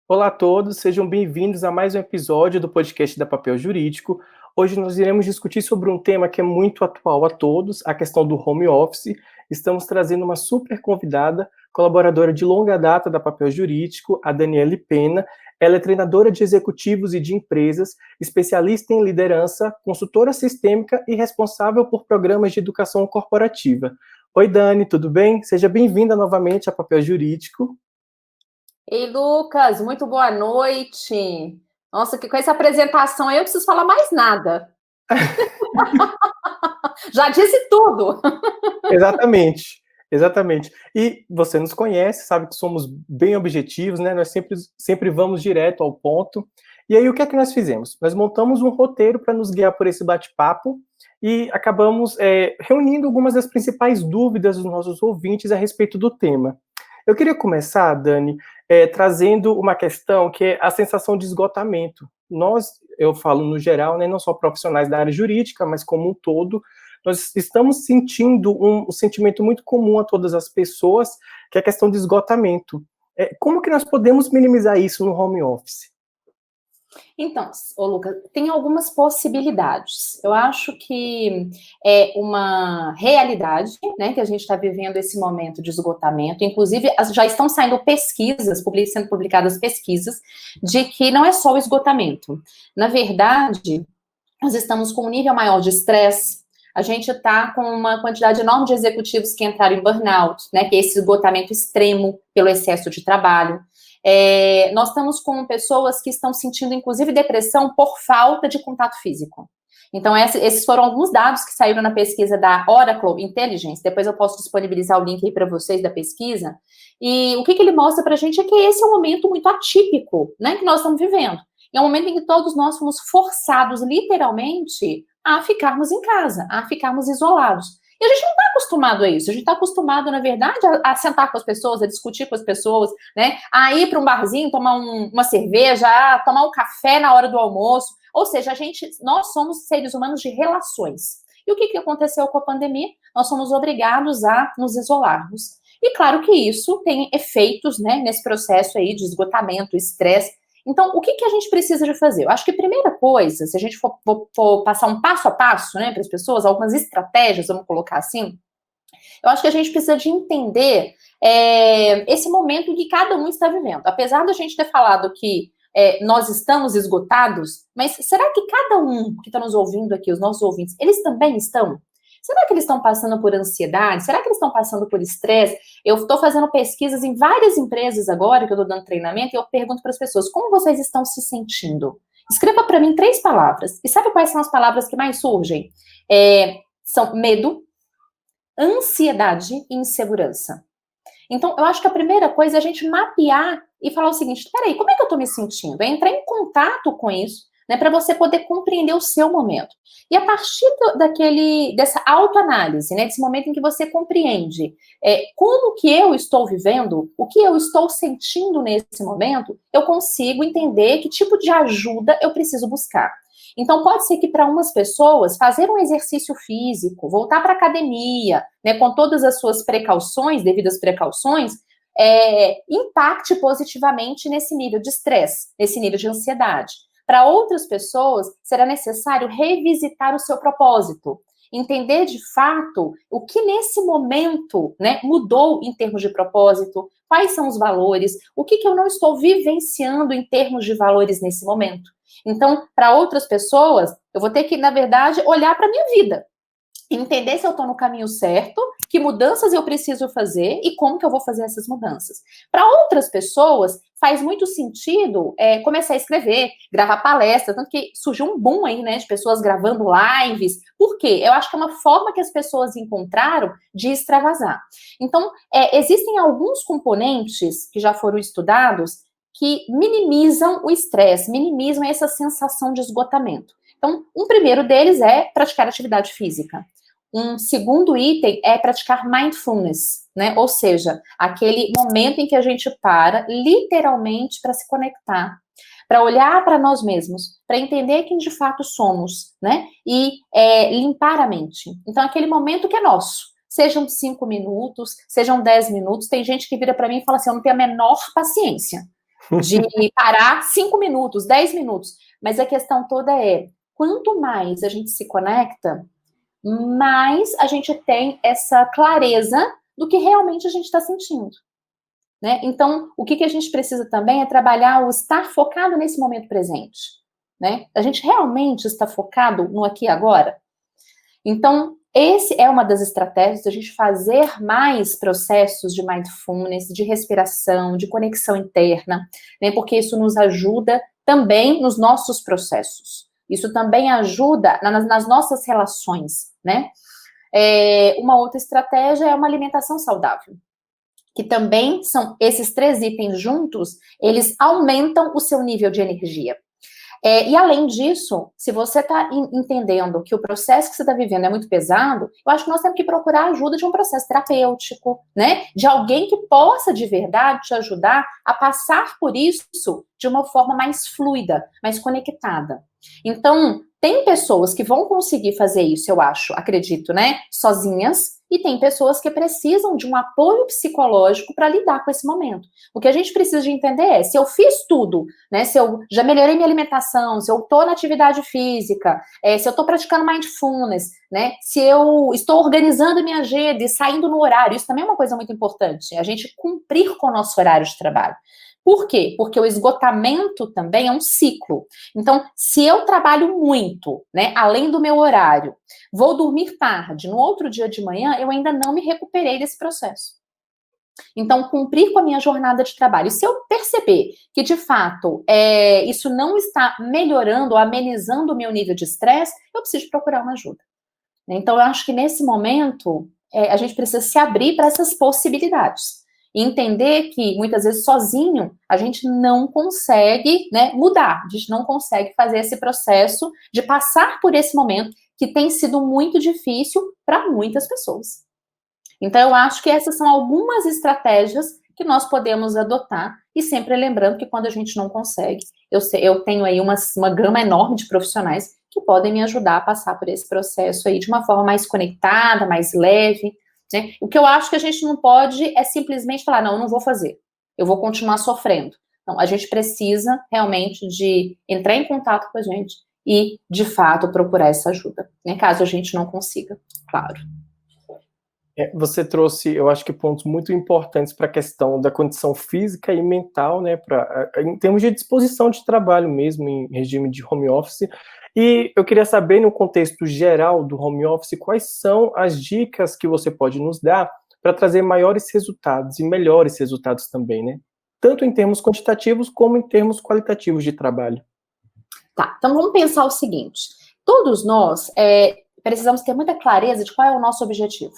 Olá a todos, sejam bem-vindos a mais um episódio do podcast da Papel Jurídico. Hoje nós iremos discutir sobre um tema que é muito atual a todos, a questão do home office. Estamos trazendo uma super convidada, colaboradora de longa data da Papel Jurídico, a Daniele Pena. Ela é treinadora de executivos e de empresas, especialista em liderança, consultora sistêmica e responsável por programas de educação corporativa. Oi, Dani, tudo bem? Seja bem-vinda novamente a Papel Jurídico. Ei, Lucas, muito boa noite. Nossa, que com essa apresentação aí eu preciso falar mais nada. Já disse tudo. Exatamente. E você nos conhece, sabe que somos bem objetivos, né? Nós sempre vamos direto ao ponto. E aí, o que é que nós fizemos? Nós montamos um roteiro para nos guiar por esse bate-papo e acabamos reunindo algumas das principais dúvidas dos nossos ouvintes a respeito do tema. Eu queria começar, Dani, trazendo uma questão que é a sensação de esgotamento. Eu falo no geral, né, não só profissionais da área jurídica, mas como um todo, nós estamos sentindo um sentimento muito comum a todas as pessoas, que é a questão de esgotamento. Como que nós podemos minimizar isso no home office? Então, Lucas, tem algumas possibilidades. Eu acho que é uma realidade, né, que a gente está vivendo esse momento de esgotamento. Inclusive, já estão saindo pesquisas, sendo publicadas pesquisas, de que não é só o esgotamento. Na verdade, nós estamos com um nível maior de estresse. A gente está com uma quantidade enorme de executivos que entraram em burnout, né, que é esse esgotamento extremo pelo excesso de trabalho. Nós estamos com pessoas que estão sentindo, inclusive, depressão por falta de contato físico. Então, esses foram alguns dados que saíram na pesquisa da Oracle Intelligence. Depois eu posso disponibilizar o link aí para vocês da pesquisa. E o que ele mostra para a gente é que esse é um momento muito atípico, né, que nós estamos vivendo. É um momento em que todos nós fomos forçados, literalmente, a ficarmos em casa, a ficarmos isolados. E a gente não está acostumado a isso. A gente está acostumado, na verdade, a sentar com as pessoas, a discutir com as pessoas, né? A ir para um barzinho, tomar uma cerveja, a tomar um café na hora do almoço. Ou seja, nós somos seres humanos de relações. E o que aconteceu com a pandemia? Nós somos obrigados a nos isolarmos. E claro que isso tem efeitos, né, nesse processo aí de esgotamento, estresse. Então, o que a gente precisa de fazer? Eu acho que a primeira coisa, se a gente for passar um passo a passo, né, para as pessoas, algumas estratégias, vamos colocar assim, eu acho que a gente precisa de entender esse momento que cada um está vivendo. Apesar da gente ter falado que nós estamos esgotados, mas será que cada um que está nos ouvindo aqui, os nossos ouvintes, eles também estão? Será que eles estão passando por ansiedade? Será que eles estão passando por estresse? Eu estou fazendo pesquisas em várias empresas agora, que eu estou dando treinamento, e eu pergunto para as pessoas, como vocês estão se sentindo? Escreva para mim 3 palavras. E sabe quais são as palavras que mais surgem? São medo, ansiedade e insegurança. Então, eu acho que a primeira coisa é a gente mapear e falar o seguinte, peraí, como é que eu estou me sentindo? É entrar em contato com isso, né, para você poder compreender o seu momento. E a partir dessa autoanálise, né, desse momento em que você compreende como que eu estou vivendo, o que eu estou sentindo nesse momento, eu consigo entender que tipo de ajuda eu preciso buscar. Então, pode ser que para umas pessoas, fazer um exercício físico, voltar para a academia, né, com todas as suas precauções, devidas precauções, impacte positivamente nesse nível de estresse, nesse nível de ansiedade. Para outras pessoas, será necessário revisitar o seu propósito, entender de fato o que nesse momento, né, mudou em termos de propósito, quais são os valores, o que eu não estou vivenciando em termos de valores nesse momento. Então, para outras pessoas, eu vou ter que, na verdade, olhar para a minha vida, entender se eu estou no caminho certo, que mudanças eu preciso fazer e como que eu vou fazer essas mudanças. Para outras pessoas, faz muito sentido começar a escrever, gravar palestra, tanto que surgiu um boom aí, né, de pessoas gravando lives. Por quê? Eu acho que é uma forma que as pessoas encontraram de extravasar. Então, existem alguns componentes que já foram estudados que minimizam o estresse, minimizam essa sensação de esgotamento. Então, um primeiro deles é praticar atividade física. Um segundo item é praticar mindfulness, né? Ou seja, aquele momento em que a gente para, literalmente, para se conectar, para olhar para nós mesmos, para entender quem de fato somos, né? E limpar a mente. Então, aquele momento que é nosso. Sejam 5 minutos, sejam 10 minutos. Tem gente que vira para mim e fala assim, eu não tenho a menor paciência. de parar 5 minutos, 10 minutos. Mas a questão toda é, quanto mais a gente se conecta, mais a gente tem essa clareza do que realmente a gente está sentindo. Né? Então, o que a gente precisa também é trabalhar o estar focado nesse momento presente. Né? A gente realmente está focado no aqui e agora? Então, esse é uma das estratégias da gente fazer mais processos de mindfulness, de respiração, de conexão interna, né? Porque isso nos ajuda também nos nossos processos. Isso também ajuda nas nossas relações, né? Uma outra estratégia é uma alimentação saudável, que também são esses 3 itens juntos, eles aumentam o seu nível de energia. E além disso, se você está entendendo que o processo que você está vivendo é muito pesado, eu acho que nós temos que procurar a ajuda de um processo terapêutico, né? De alguém que possa de verdade te ajudar a passar por isso de uma forma mais fluida, mais conectada. Então, tem pessoas que vão conseguir fazer isso, eu acho, acredito, né? Sozinhas. E tem pessoas que precisam de um apoio psicológico para lidar com esse momento. O que a gente precisa de entender é, se eu fiz tudo, né, se eu já melhorei minha alimentação, se eu estou na atividade física, se eu estou praticando mindfulness, né, se eu estou organizando minha agenda e saindo no horário, isso também é uma coisa muito importante, a gente cumprir com o nosso horário de trabalho. Por quê? Porque o esgotamento também é um ciclo. Então, se eu trabalho muito, né, além do meu horário, vou dormir tarde, no outro dia de manhã, eu ainda não me recuperei desse processo. Então, cumprir com a minha jornada de trabalho. E se eu perceber que, de fato, isso não está melhorando ou amenizando o meu nível de estresse, eu preciso procurar uma ajuda. Então, eu acho que nesse momento, a gente precisa se abrir para essas possibilidades. E entender que, muitas vezes, sozinho, a gente não consegue, né, mudar, a gente não consegue fazer esse processo de passar por esse momento que tem sido muito difícil para muitas pessoas. Então, eu acho que essas são algumas estratégias que nós podemos adotar, e sempre lembrando que quando a gente não consegue, eu tenho aí uma gama enorme de profissionais que podem me ajudar a passar por esse processo aí de uma forma mais conectada, mais leve, né? O que eu acho que a gente não pode é simplesmente falar, não, eu não vou fazer, eu vou continuar sofrendo. Não, a gente precisa realmente de entrar em contato com a gente e, de fato, procurar essa ajuda, né? Caso a gente não consiga, claro. Você trouxe, eu acho que pontos muito importantes para a questão da condição física e mental, né, em termos de disposição de trabalho mesmo, em regime de home office. E eu queria saber, no contexto geral do home office, quais são as dicas que você pode nos dar para trazer maiores resultados e melhores resultados também, né? Tanto em termos quantitativos como em termos qualitativos de trabalho. Tá, então vamos pensar o seguinte: todos nós precisamos ter muita clareza de qual é o nosso objetivo.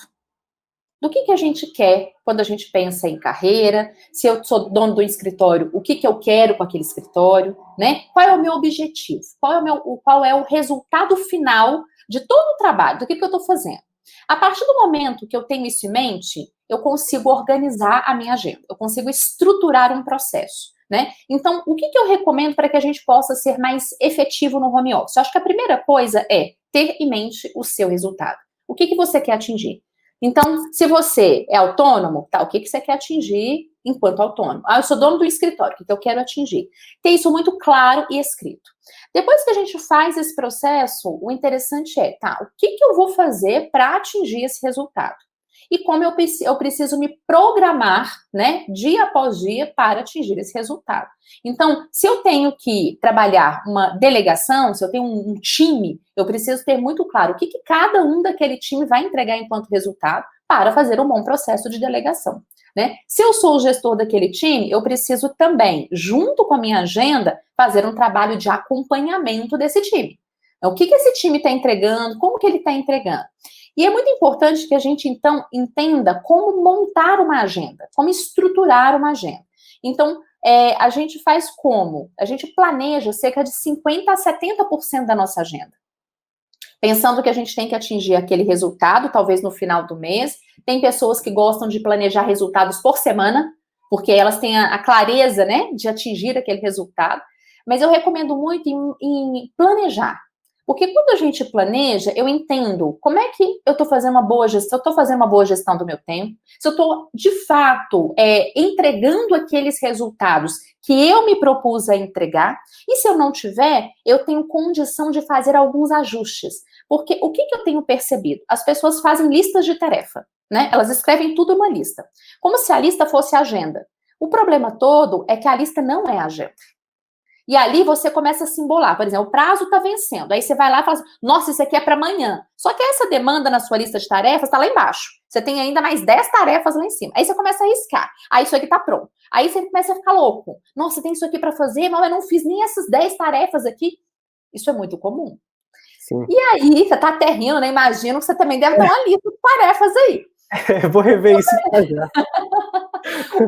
Do que a gente quer quando a gente pensa em carreira, se eu sou dono do escritório, o que eu quero com aquele escritório, né? Qual é o meu objetivo? Qual é o resultado final de todo o trabalho, do que eu estou fazendo? A partir do momento que eu tenho isso em mente, eu consigo organizar a minha agenda, eu consigo estruturar um processo, né? Então, o que eu recomendo para que a gente possa ser mais efetivo no home office? Eu acho que a primeira coisa é ter em mente o seu resultado. O que você quer atingir? Então, se você é autônomo, tá, o que você quer atingir enquanto autônomo? Eu sou dono do escritório, o que eu quero atingir? Ter isso muito claro e escrito. Depois que a gente faz esse processo, o interessante é, tá, o que eu vou fazer para atingir esse resultado? E como eu preciso me programar, né, dia após dia para atingir esse resultado. Então, se eu tenho que trabalhar uma delegação, se eu tenho um time, eu preciso ter muito claro o que cada um daquele time vai entregar enquanto resultado para fazer um bom processo de delegação, né? Se eu sou o gestor daquele time, eu preciso também, junto com a minha agenda, fazer um trabalho de acompanhamento desse time. Então, o que esse time está entregando, como que ele está entregando? E é muito importante que a gente, então, entenda como montar uma agenda, como estruturar uma agenda. Então, a gente faz como? A gente planeja cerca de 50% a 70% da nossa agenda. Pensando que a gente tem que atingir aquele resultado, talvez no final do mês. Tem pessoas que gostam de planejar resultados por semana, porque elas têm a clareza, né, de atingir aquele resultado. Mas eu recomendo muito em planejar. Porque quando a gente planeja, eu entendo como é que eu estou fazendo uma boa gestão, eu estou fazendo uma boa gestão do meu tempo, se eu estou, de fato, entregando aqueles resultados que eu me propus a entregar, e se eu não tiver, eu tenho condição de fazer alguns ajustes. Porque o que eu tenho percebido? As pessoas fazem listas de tarefa, né? Elas escrevem tudo em uma lista, como se a lista fosse a agenda. O problema todo é que a lista não é a agenda. E ali você começa a simbolar, por exemplo, o prazo está vencendo. Aí você vai lá e fala assim, nossa, isso aqui é para amanhã. Só que essa demanda na sua lista de tarefas está lá embaixo. Você tem ainda mais 10 tarefas lá em cima. Aí você começa a riscar. Aí isso aqui está pronto. Aí você começa a ficar louco. Nossa, tem isso aqui para fazer, mas eu não fiz nem essas 10 tarefas aqui. Isso é muito comum. Sim. E aí, você está até rindo, né? Imagino que você também deve ter uma lista de tarefas aí. Eu vou rever isso já.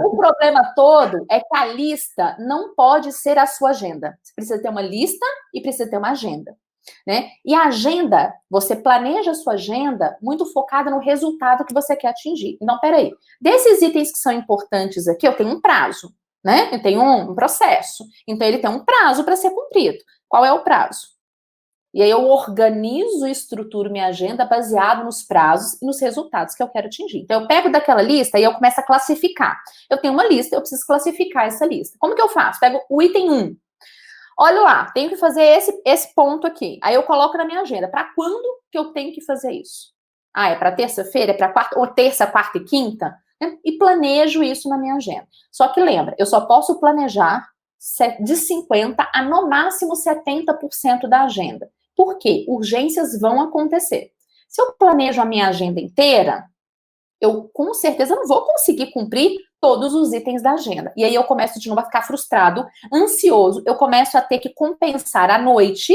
O problema todo é que a lista não pode ser a sua agenda. Você precisa ter uma lista e precisa ter uma agenda, né? E a agenda, você planeja a sua agenda muito focada no resultado que você quer atingir. Então, peraí, desses itens que são importantes aqui, eu tenho um prazo, né? Eu tenho um processo. Então, ele tem um prazo para ser cumprido. Qual é o prazo? E aí eu organizo e estruturo minha agenda baseado nos prazos e nos resultados que eu quero atingir. Então eu pego daquela lista e eu começo a classificar. Eu tenho uma lista, eu preciso classificar essa lista. Como que eu faço? Pego o item 1. Olha lá, tenho que fazer esse ponto aqui. Aí eu coloco na minha agenda. Para quando que eu tenho que fazer isso? Ah, é para terça-feira? É para quarta, ou terça, quarta e quinta? E planejo isso na minha agenda. Só que lembra, eu só posso planejar de 50% a no máximo 70% da agenda. Por quê? Urgências vão acontecer. Se eu planejo a minha agenda inteira, eu com certeza não vou conseguir cumprir todos os itens da agenda. E aí eu começo de novo a ficar frustrado, ansioso, eu começo a ter que compensar à noite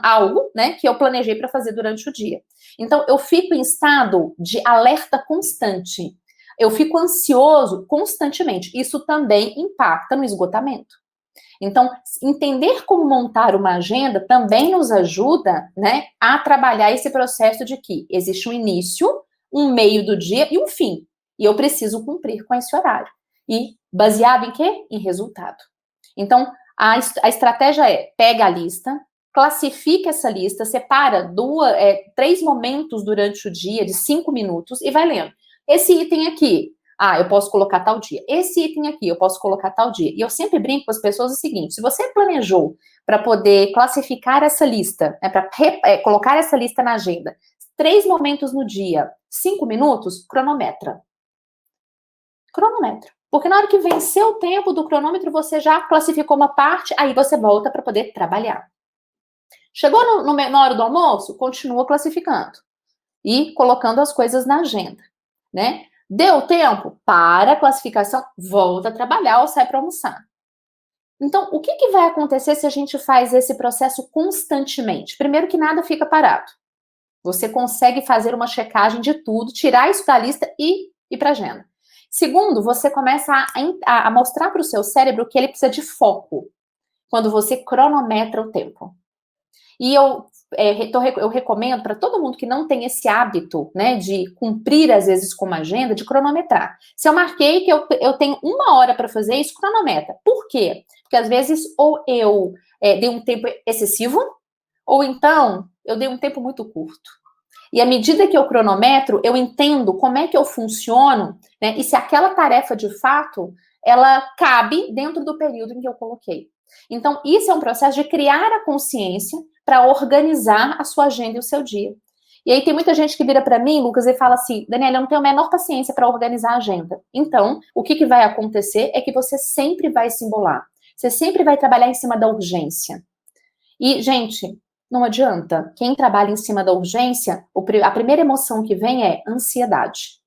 algo, né, que eu planejei para fazer durante o dia. Então eu fico em estado de alerta constante. Eu fico ansioso constantemente. Isso também impacta no esgotamento. Então, entender como montar uma agenda também nos ajuda, né, a trabalhar esse processo de que existe um início, um meio do dia e um fim. E eu preciso cumprir com esse horário. E baseado em quê? Em resultado. Então, a estratégia é, pega a lista, classifica essa lista, separa 3 momentos durante o dia de 5 minutos e vai lendo. Esse item aqui, eu posso colocar tal dia. Esse item aqui, eu posso colocar tal dia. E eu sempre brinco com as pessoas o seguinte, se você planejou para poder classificar essa lista, né, para colocar essa lista na agenda, 3 momentos no dia, 5 minutos, cronometra. Cronometra. Porque na hora que vencer o tempo do cronômetro, você já classificou uma parte, aí você volta para poder trabalhar. Chegou na hora do almoço, continua classificando. E colocando as coisas na agenda, né? Deu tempo? Para a classificação, volta a trabalhar ou sai para almoçar. Então, o que vai acontecer se a gente faz esse processo constantemente? Primeiro que nada fica parado. Você consegue fazer uma checagem de tudo, tirar isso da lista e ir para a agenda. Segundo, você começa a mostrar para o seu cérebro que ele precisa de foco, quando você cronometra o tempo. E eu recomendo para todo mundo que não tem esse hábito, né, de cumprir, às vezes, com uma agenda, de cronometrar. Se eu marquei que eu tenho 1 hora para fazer isso, cronometra. Por quê? Porque, às vezes, ou eu dei um tempo excessivo, ou então eu dei um tempo muito curto. E à medida que eu cronometro, eu entendo como é que eu funciono, né, e se aquela tarefa, de fato, ela cabe dentro do período em que eu coloquei. Então, isso é um processo de criar a consciência para organizar a sua agenda e o seu dia. E aí tem muita gente que vira para mim, Lucas, e fala assim, Daniela, eu não tenho a menor paciência para organizar a agenda. Então, o que vai acontecer é que você sempre vai se embolar. Você sempre vai trabalhar em cima da urgência. E, gente, não adianta. Quem trabalha em cima da urgência, a primeira emoção que vem é ansiedade.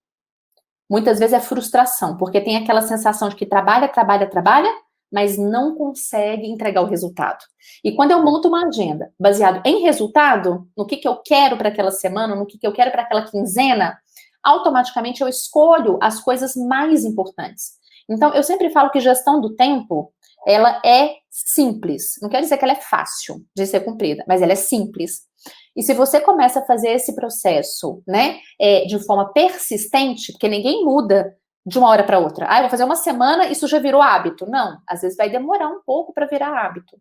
Muitas vezes é frustração, porque tem aquela sensação de que trabalha, mas não consegue entregar o resultado. E quando eu monto uma agenda baseado em resultado, no que eu quero para aquela semana, no que eu quero para aquela quinzena, automaticamente eu escolho as coisas mais importantes. Então, eu sempre falo que gestão do tempo, ela é simples. Não quer dizer que ela é fácil de ser cumprida, mas ela é simples. E se você começa a fazer esse processo, né, de forma persistente, porque ninguém muda de uma hora para outra. Eu vou fazer uma semana, isso já virou hábito. Não, às vezes vai demorar um pouco para virar hábito.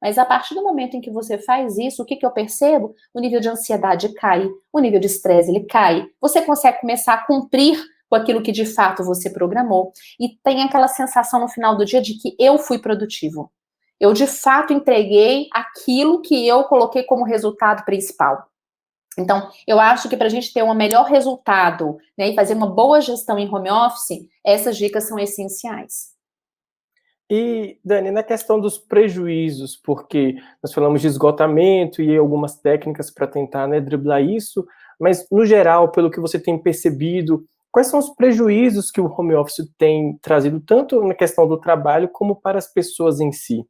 Mas a partir do momento em que você faz isso, o que eu percebo? O nível de ansiedade cai, o nível de estresse ele cai, você consegue começar a cumprir com aquilo que de fato você programou, e tem aquela sensação no final do dia de que eu fui produtivo. Eu de fato entreguei aquilo que eu coloquei como resultado principal. Então, eu acho que para a gente ter um melhor resultado, né, e fazer uma boa gestão em home office, essas dicas são essenciais. E, Dani, na questão dos prejuízos, porque nós falamos de esgotamento e algumas técnicas para tentar, né, driblar isso, mas, no geral, pelo que você tem percebido, quais são os prejuízos que o home office tem trazido, tanto na questão do trabalho, como para as pessoas em si?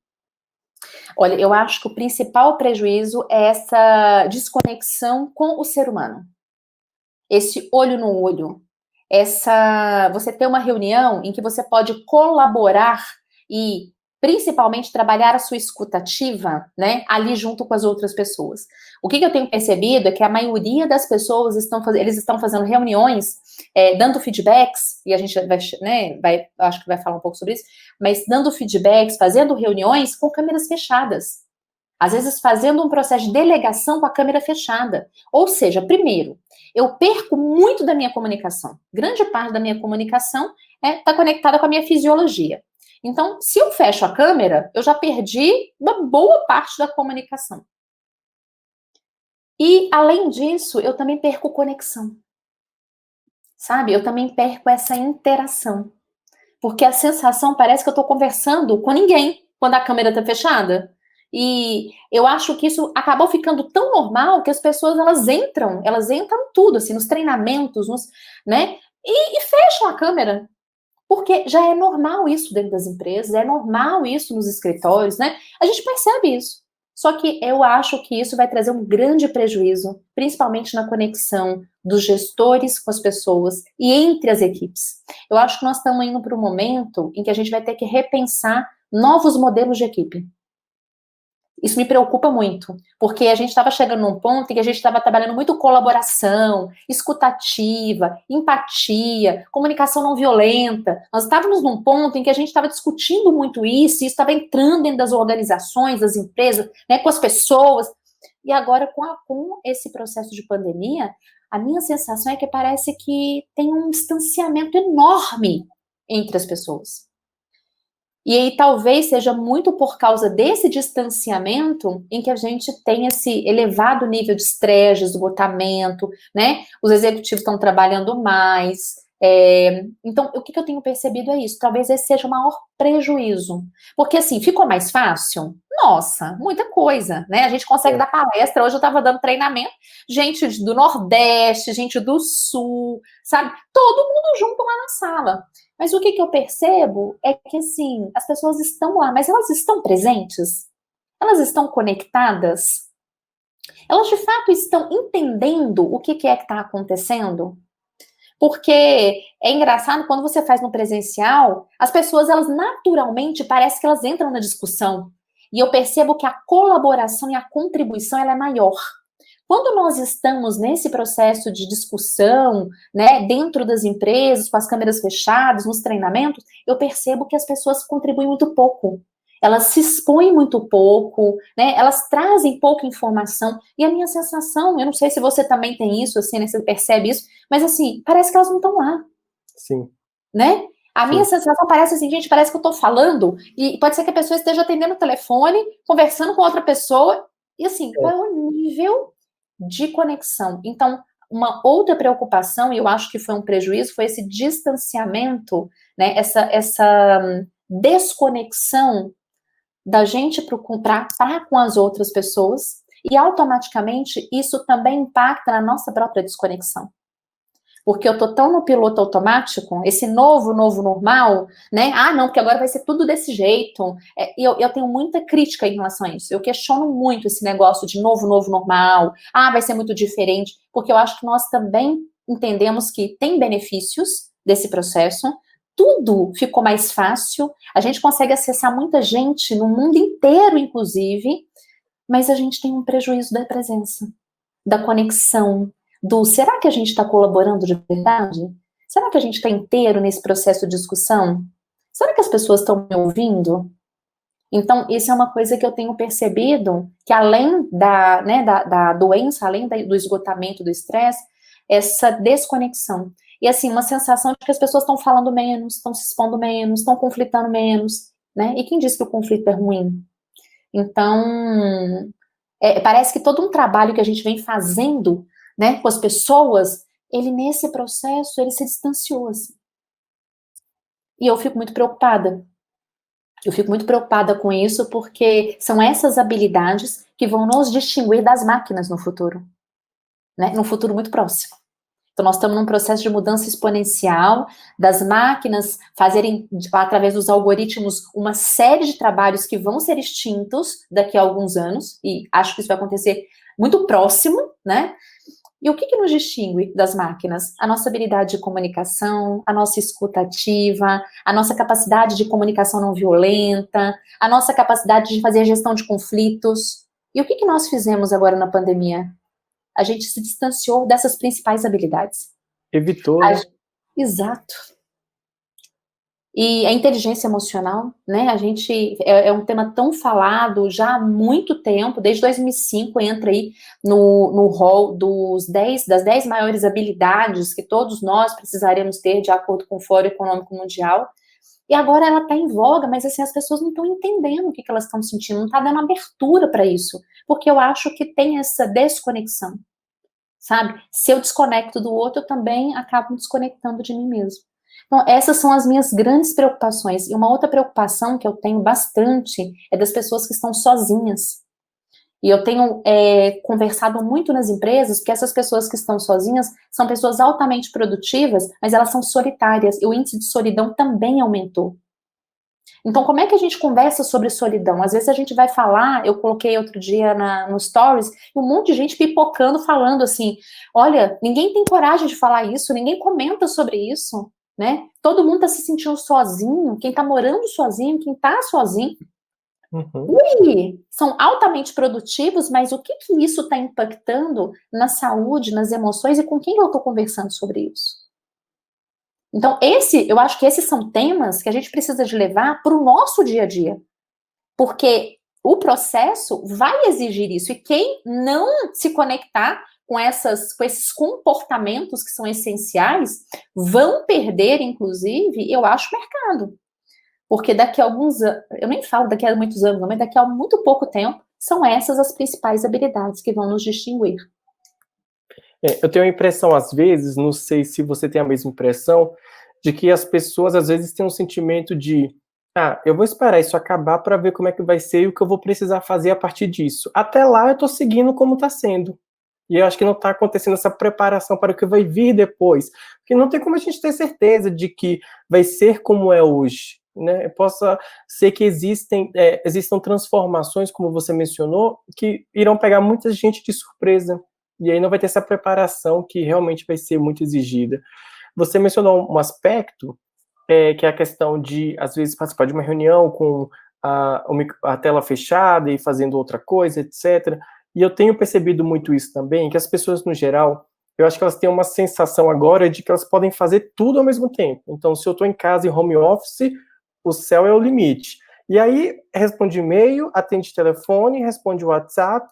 Olha, eu acho que o principal prejuízo é essa desconexão com o ser humano. Esse olho no olho. Você ter uma reunião em que você pode colaborar e principalmente trabalhar a sua escutativa, né, ali junto com as outras pessoas. O que eu tenho percebido é que a maioria das pessoas eles estão fazendo reuniões, dando feedbacks, e a gente vai, né, acho que vai falar um pouco sobre isso, mas dando feedbacks, fazendo reuniões com câmeras fechadas. Às vezes fazendo um processo de delegação com a câmera fechada. Ou seja, primeiro, eu perco muito da minha comunicação. Grande parte da minha comunicação está conectada com a minha fisiologia. Então, se eu fecho a câmera, eu já perdi uma boa parte da comunicação. E, além disso, eu também perco conexão. Sabe? Eu também perco essa interação. Porque a sensação parece que eu estou conversando com ninguém quando a câmera está fechada. E eu acho que isso acabou ficando tão normal que as pessoas elas entram tudo, assim, nos treinamentos, né? E fecham a câmera. Porque já é normal isso dentro das empresas, é normal isso nos escritórios, né? A gente percebe isso. Só que eu acho que isso vai trazer um grande prejuízo, principalmente na conexão dos gestores com as pessoas e entre as equipes. Eu acho que nós estamos indo para um momento em que a gente vai ter que repensar novos modelos de equipe. Isso me preocupa muito, porque a gente estava chegando num ponto em que a gente estava trabalhando muito colaboração, escutativa, empatia, comunicação não violenta. Nós estávamos num ponto em que a gente estava discutindo muito isso, e isso estava entrando dentro das organizações, das empresas, né, com as pessoas. E agora, com esse processo de pandemia, a minha sensação é que parece que tem um distanciamento enorme entre as pessoas. E aí talvez seja muito por causa desse distanciamento em que a gente tem esse elevado nível de estresse, de esgotamento, né? Os executivos estão trabalhando mais. Então, o que eu tenho percebido é isso. Talvez esse seja o maior prejuízo. Porque, assim, ficou mais fácil? Nossa, muita coisa, né? A gente consegue dar palestra. Hoje eu estava dando treinamento. Gente do Nordeste, gente do Sul, sabe? Todo mundo junto lá na sala. Mas o que eu percebo é que, assim, as pessoas estão lá, mas elas estão presentes? Elas estão conectadas? Elas, de fato, estão entendendo o que é que está acontecendo? Porque é engraçado, quando você faz no presencial, as pessoas, elas naturalmente, parece que elas entram na discussão. E eu percebo que a colaboração e a contribuição, ela é maior. Quando nós estamos nesse processo de discussão, né, dentro das empresas, com as câmeras fechadas, nos treinamentos, eu percebo que as pessoas contribuem muito pouco. Elas se expõem muito pouco, né, elas trazem pouca informação, e a minha sensação, eu não sei se você também tem isso, assim, né, você percebe isso, mas assim, parece que elas não estão lá. Sim. Né? A Sim. minha sensação parece assim, gente, parece que eu tô falando, e pode ser que a pessoa esteja atendendo o telefone, conversando com outra pessoa, e assim, qual é o nível de conexão? Então, uma outra preocupação, e eu acho que foi um prejuízo, foi esse distanciamento, né, essa desconexão da gente para com as outras pessoas, e automaticamente isso também impacta na nossa própria desconexão. Porque eu tô tão no piloto automático, esse novo normal, né? Ah, não, porque agora vai ser tudo desse jeito. Eu tenho muita crítica em relação a isso. Eu questiono muito esse negócio de novo normal. Ah, vai ser muito diferente. Porque eu acho que nós também entendemos que tem benefícios desse processo. Tudo ficou mais fácil. A gente consegue acessar muita gente no mundo inteiro, inclusive. Mas a gente tem um prejuízo da presença, da conexão, será que a gente está colaborando de verdade? Será que a gente está inteiro nesse processo de discussão? Será que as pessoas estão me ouvindo? Então, isso é uma coisa que eu tenho percebido, que além da doença, além do esgotamento, do estresse, essa desconexão. E assim, uma sensação de que as pessoas estão falando menos, estão se expondo menos, estão conflitando menos, né? E quem disse que o conflito é ruim? Então, parece que todo um trabalho que a gente vem fazendo, né, com as pessoas, ele nesse processo, ele se distanciou, assim. E eu fico muito preocupada. Eu fico muito preocupada com isso, porque são essas habilidades que vão nos distinguir das máquinas no futuro, né? No futuro muito próximo. Então, nós estamos num processo de mudança exponencial, das máquinas fazerem, através dos algoritmos, uma série de trabalhos que vão ser extintos daqui a alguns anos, e acho que isso vai acontecer muito próximo, né? E o que nos distingue das máquinas? A nossa habilidade de comunicação, a nossa escuta ativa, a nossa capacidade de comunicação não violenta, a nossa capacidade de fazer gestão de conflitos. E o que nós fizemos agora na pandemia? A gente se distanciou dessas principais habilidades. Evitou, né? Exato. E a inteligência emocional, né, a gente, é um tema tão falado já há muito tempo, desde 2005 entra aí no rol das 10 maiores habilidades que todos nós precisaremos ter de acordo com o Fórum Econômico Mundial, e agora ela está em voga, mas assim, as pessoas não estão entendendo o que elas estão sentindo, não está dando abertura para isso, porque eu acho que tem essa desconexão, sabe? Se eu desconecto do outro, eu também acabo me desconectando de mim mesmo. Então, essas são as minhas grandes preocupações. E uma outra preocupação que eu tenho bastante é das pessoas que estão sozinhas. E eu tenho conversado muito nas empresas, porque essas pessoas que estão sozinhas são pessoas altamente produtivas, mas elas são solitárias, e o índice de solidão também aumentou. Então, como é que a gente conversa sobre solidão? Às vezes a gente vai falar, eu coloquei outro dia no Stories, um monte de gente pipocando, falando assim, olha, ninguém tem coragem de falar isso, ninguém comenta sobre isso, né? Todo mundo tá se sentindo sozinho, quem tá morando sozinho, quem tá sozinho. Uhum. E são altamente produtivos, mas o que isso está impactando na saúde, nas emoções e com quem eu tô conversando sobre isso? Então, eu acho que esses são temas que a gente precisa de levar para o nosso dia a dia, porque o processo vai exigir isso, e quem não se conectar com esses comportamentos que são essenciais, vão perder, inclusive, eu acho, mercado. Porque daqui a alguns anos, eu nem falo daqui a muitos anos, mas daqui a muito pouco tempo, são essas as principais habilidades que vão nos distinguir. Eu tenho a impressão, às vezes, não sei se você tem a mesma impressão, de que as pessoas, às vezes, têm um sentimento de eu vou esperar isso acabar para ver como é que vai ser e o que eu vou precisar fazer a partir disso. Até lá, eu estou seguindo como está sendo. E eu acho que não está acontecendo essa preparação para o que vai vir depois. Porque não tem como a gente ter certeza de que vai ser como é hoje. Né? Possa ser que existam transformações, como você mencionou, que irão pegar muita gente de surpresa. E aí não vai ter essa preparação que realmente vai ser muito exigida. Você mencionou um aspecto, que é a questão de, às vezes, participar de uma reunião com a tela fechada e fazendo outra coisa, etc. E eu tenho percebido muito isso também, que as pessoas, no geral, eu acho que elas têm uma sensação agora de que elas podem fazer tudo ao mesmo tempo. Então, se eu estou em casa, em home office, o céu é o limite. E aí, responde e-mail, atende telefone, responde WhatsApp,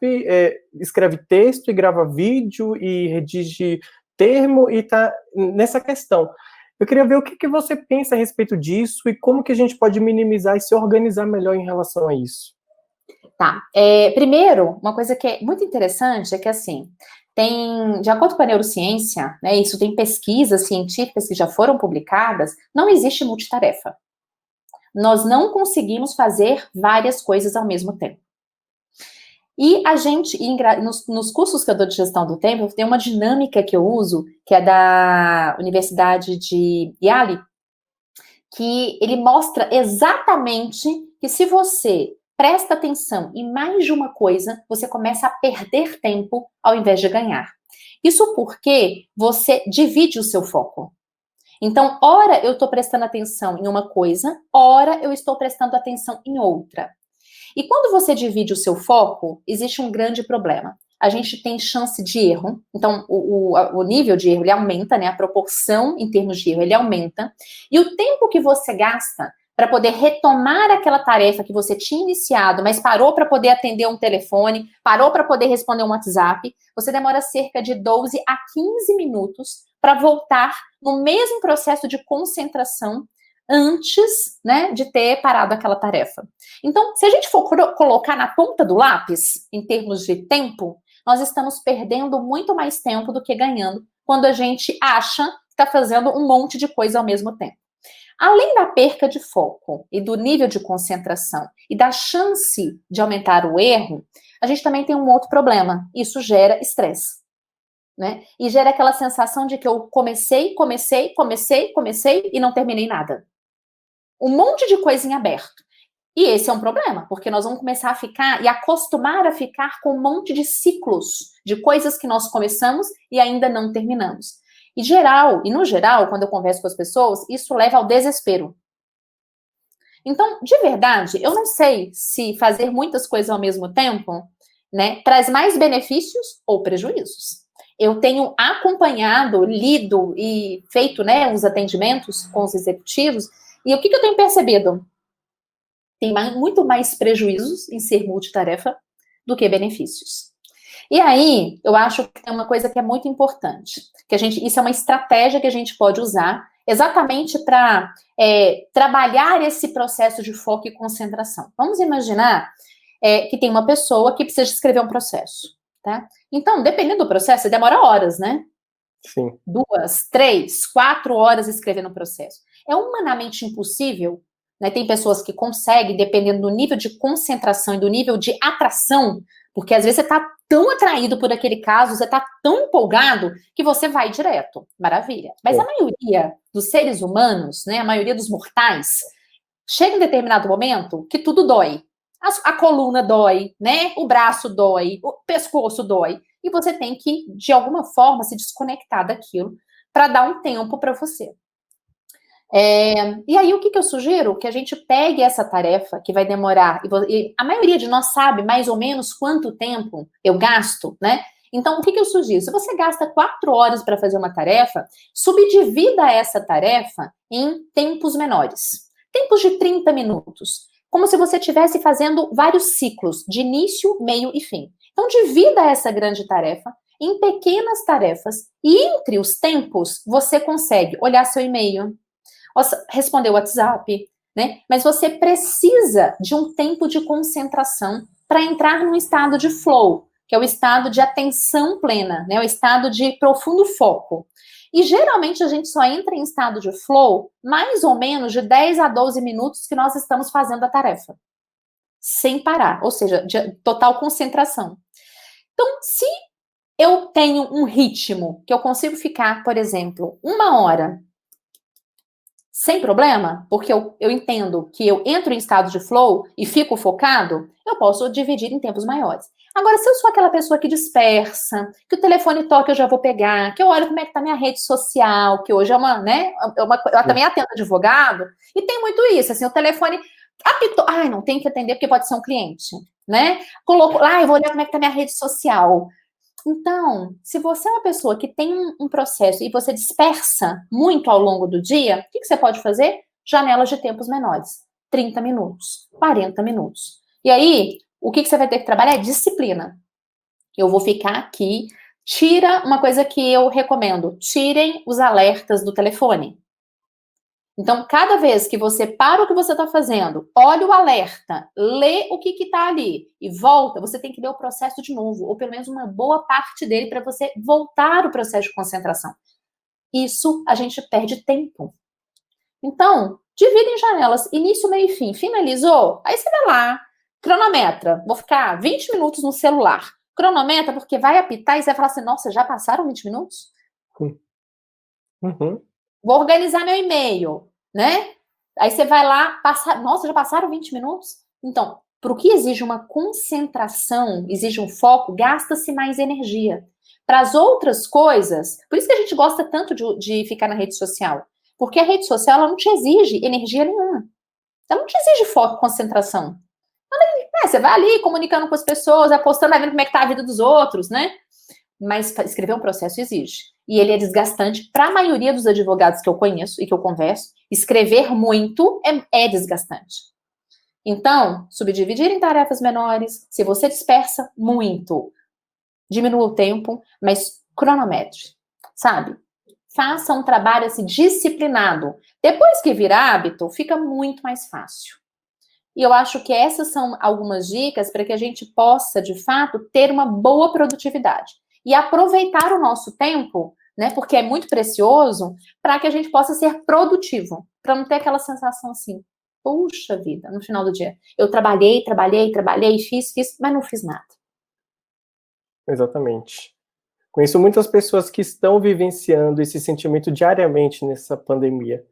escreve texto e grava vídeo e redige termo e tá nessa questão. Eu queria ver o que você pensa a respeito disso e como que a gente pode minimizar e se organizar melhor em relação a isso. Tá. Primeiro, uma coisa que é muito interessante é que, assim, de acordo com a neurociência, né, isso tem pesquisas científicas que já foram publicadas, não existe multitarefa. Nós não conseguimos fazer várias coisas ao mesmo tempo. E a gente, nos cursos que eu dou de gestão do tempo, tem uma dinâmica que eu uso, que é da Universidade de Yale, que ele mostra exatamente que se você presta atenção em mais de uma coisa, você começa a perder tempo ao invés de ganhar. Isso porque você divide o seu foco. Então, ora eu estou prestando atenção em uma coisa, ora eu estou prestando atenção em outra. E quando você divide o seu foco, existe um grande problema. A gente tem chance de erro, então o nível de erro ele aumenta, né? A proporção em termos de erro ele aumenta, e o tempo que você gasta para poder retomar aquela tarefa que você tinha iniciado, mas parou para poder atender um telefone, parou para poder responder um WhatsApp, você demora cerca de 12 a 15 minutos para voltar no mesmo processo de concentração antes, né, de ter parado aquela tarefa. Então, se a gente for colocar na ponta do lápis, em termos de tempo, nós estamos perdendo muito mais tempo do que ganhando quando a gente acha que está fazendo um monte de coisa ao mesmo tempo. Além da perca de foco e do nível de concentração e da chance de aumentar o erro, a gente também tem um outro problema. Isso gera estresse, né? E gera aquela sensação de que eu comecei e não terminei nada. Um monte de coisa em aberto. E esse é um problema, porque nós vamos começar a ficar e acostumar a ficar com um monte de ciclos de coisas que nós começamos e ainda não terminamos. E no geral, quando eu converso com as pessoas, isso leva ao desespero. Então, de verdade, eu não sei se fazer muitas coisas ao mesmo tempo, né, traz mais benefícios ou prejuízos. Eu tenho acompanhado, lido e feito, né, os atendimentos com os executivos, e o que eu tenho percebido? Tem muito mais prejuízos em ser multitarefa do que benefícios. E aí, eu acho que tem uma coisa que é muito importante, isso é uma estratégia que a gente pode usar exatamente para trabalhar esse processo de foco e concentração. Vamos imaginar que tem uma pessoa que precisa escrever um processo, tá? Então, dependendo do processo, demora horas, né? Sim. 2, 3, 4 horas escrevendo um processo. É humanamente impossível, né? Tem pessoas que conseguem, dependendo do nível de concentração e do nível de atração, porque às vezes você está tão atraído por aquele caso, você está tão empolgado, que você vai direto. Maravilha. Mas a maioria dos seres humanos, né, a maioria dos mortais, chega em determinado momento que tudo dói. A coluna dói, né? O braço dói, o pescoço dói. E você tem que, de alguma forma, se desconectar daquilo para dar um tempo para você. E aí, o que eu sugiro? Que a gente pegue essa tarefa, que vai demorar, e a maioria de nós sabe mais ou menos quanto tempo eu gasto, né? Então, o que eu sugiro? Se você gasta 4 horas para fazer uma tarefa, subdivida essa tarefa em tempos menores. Tempos de 30 minutos. Como se você estivesse fazendo vários ciclos, de início, meio e fim. Então, divida essa grande tarefa em pequenas tarefas, e entre os tempos, você consegue olhar seu e-mail, responder o WhatsApp, né? Mas você precisa de um tempo de concentração para entrar num estado de flow, que é o estado de atenção plena, né? O estado de profundo foco. E geralmente a gente só entra em estado de flow mais ou menos de 10 a 12 minutos que nós estamos fazendo a tarefa. Sem parar, ou seja, de total concentração. Então, se eu tenho um ritmo que eu consigo ficar, por exemplo, 1 hora sem problema, porque eu entendo que eu entro em estado de flow e fico focado, eu posso dividir em tempos maiores. Agora, se eu sou aquela pessoa que dispersa, que o telefone toca, eu já vou pegar, que eu olho como é que tá minha rede social, que hoje é uma, né, eu também atendo advogado, e tem muito isso, assim, o telefone apitou, não, tem que atender porque pode ser um cliente, né? Coloco lá, eu vou olhar como é que tá minha rede social. Então, se você é uma pessoa que tem um processo e você dispersa muito ao longo do dia, o que você pode fazer? Janelas de tempos menores. 30 minutos, 40 minutos. E aí, o que você vai ter que trabalhar é disciplina. Eu vou ficar aqui, tira uma coisa que eu recomendo, tirem os alertas do telefone. Então, cada vez que você para o que você está fazendo, olha o alerta, lê o que está ali e volta, você tem que ler o processo de novo, ou pelo menos uma boa parte dele para você voltar o processo de concentração. Isso a gente perde tempo. Então, divida em janelas, início, meio e fim. Finalizou? Aí você vai lá, cronometra. Vou ficar 20 minutos no celular. Cronometra, porque vai apitar e você vai falar assim, nossa, já passaram 20 minutos? Uhum. Vou organizar meu e-mail, né? Aí você vai lá, nossa, já passaram 20 minutos? Então, para o que exige uma concentração, exige um foco, gasta-se mais energia. Para as outras coisas, por isso que a gente gosta tanto de ficar na rede social. Porque a rede social, ela não te exige energia nenhuma. Ela não te exige foco, concentração. Você vai ali comunicando com as pessoas, apostando, vendo como é que tá a vida dos outros, né? mas escrever um processo exige. E ele é desgastante para a maioria dos advogados que eu conheço e que eu converso. Escrever muito é desgastante. Então, subdividir em tarefas menores. Se você dispersa muito, diminua o tempo, mas cronometre, sabe? Faça um trabalho assim, disciplinado. Depois que vira hábito, fica muito mais fácil. E eu acho que essas são algumas dicas para que a gente possa, de fato, ter uma boa produtividade. E aproveitar o nosso tempo, né? Porque é muito precioso, para que a gente possa ser produtivo. Para não ter aquela sensação assim, puxa vida, no final do dia. Eu trabalhei, fiz, mas não fiz nada. Exatamente. Conheço muitas pessoas que estão vivenciando esse sentimento diariamente nessa pandemia.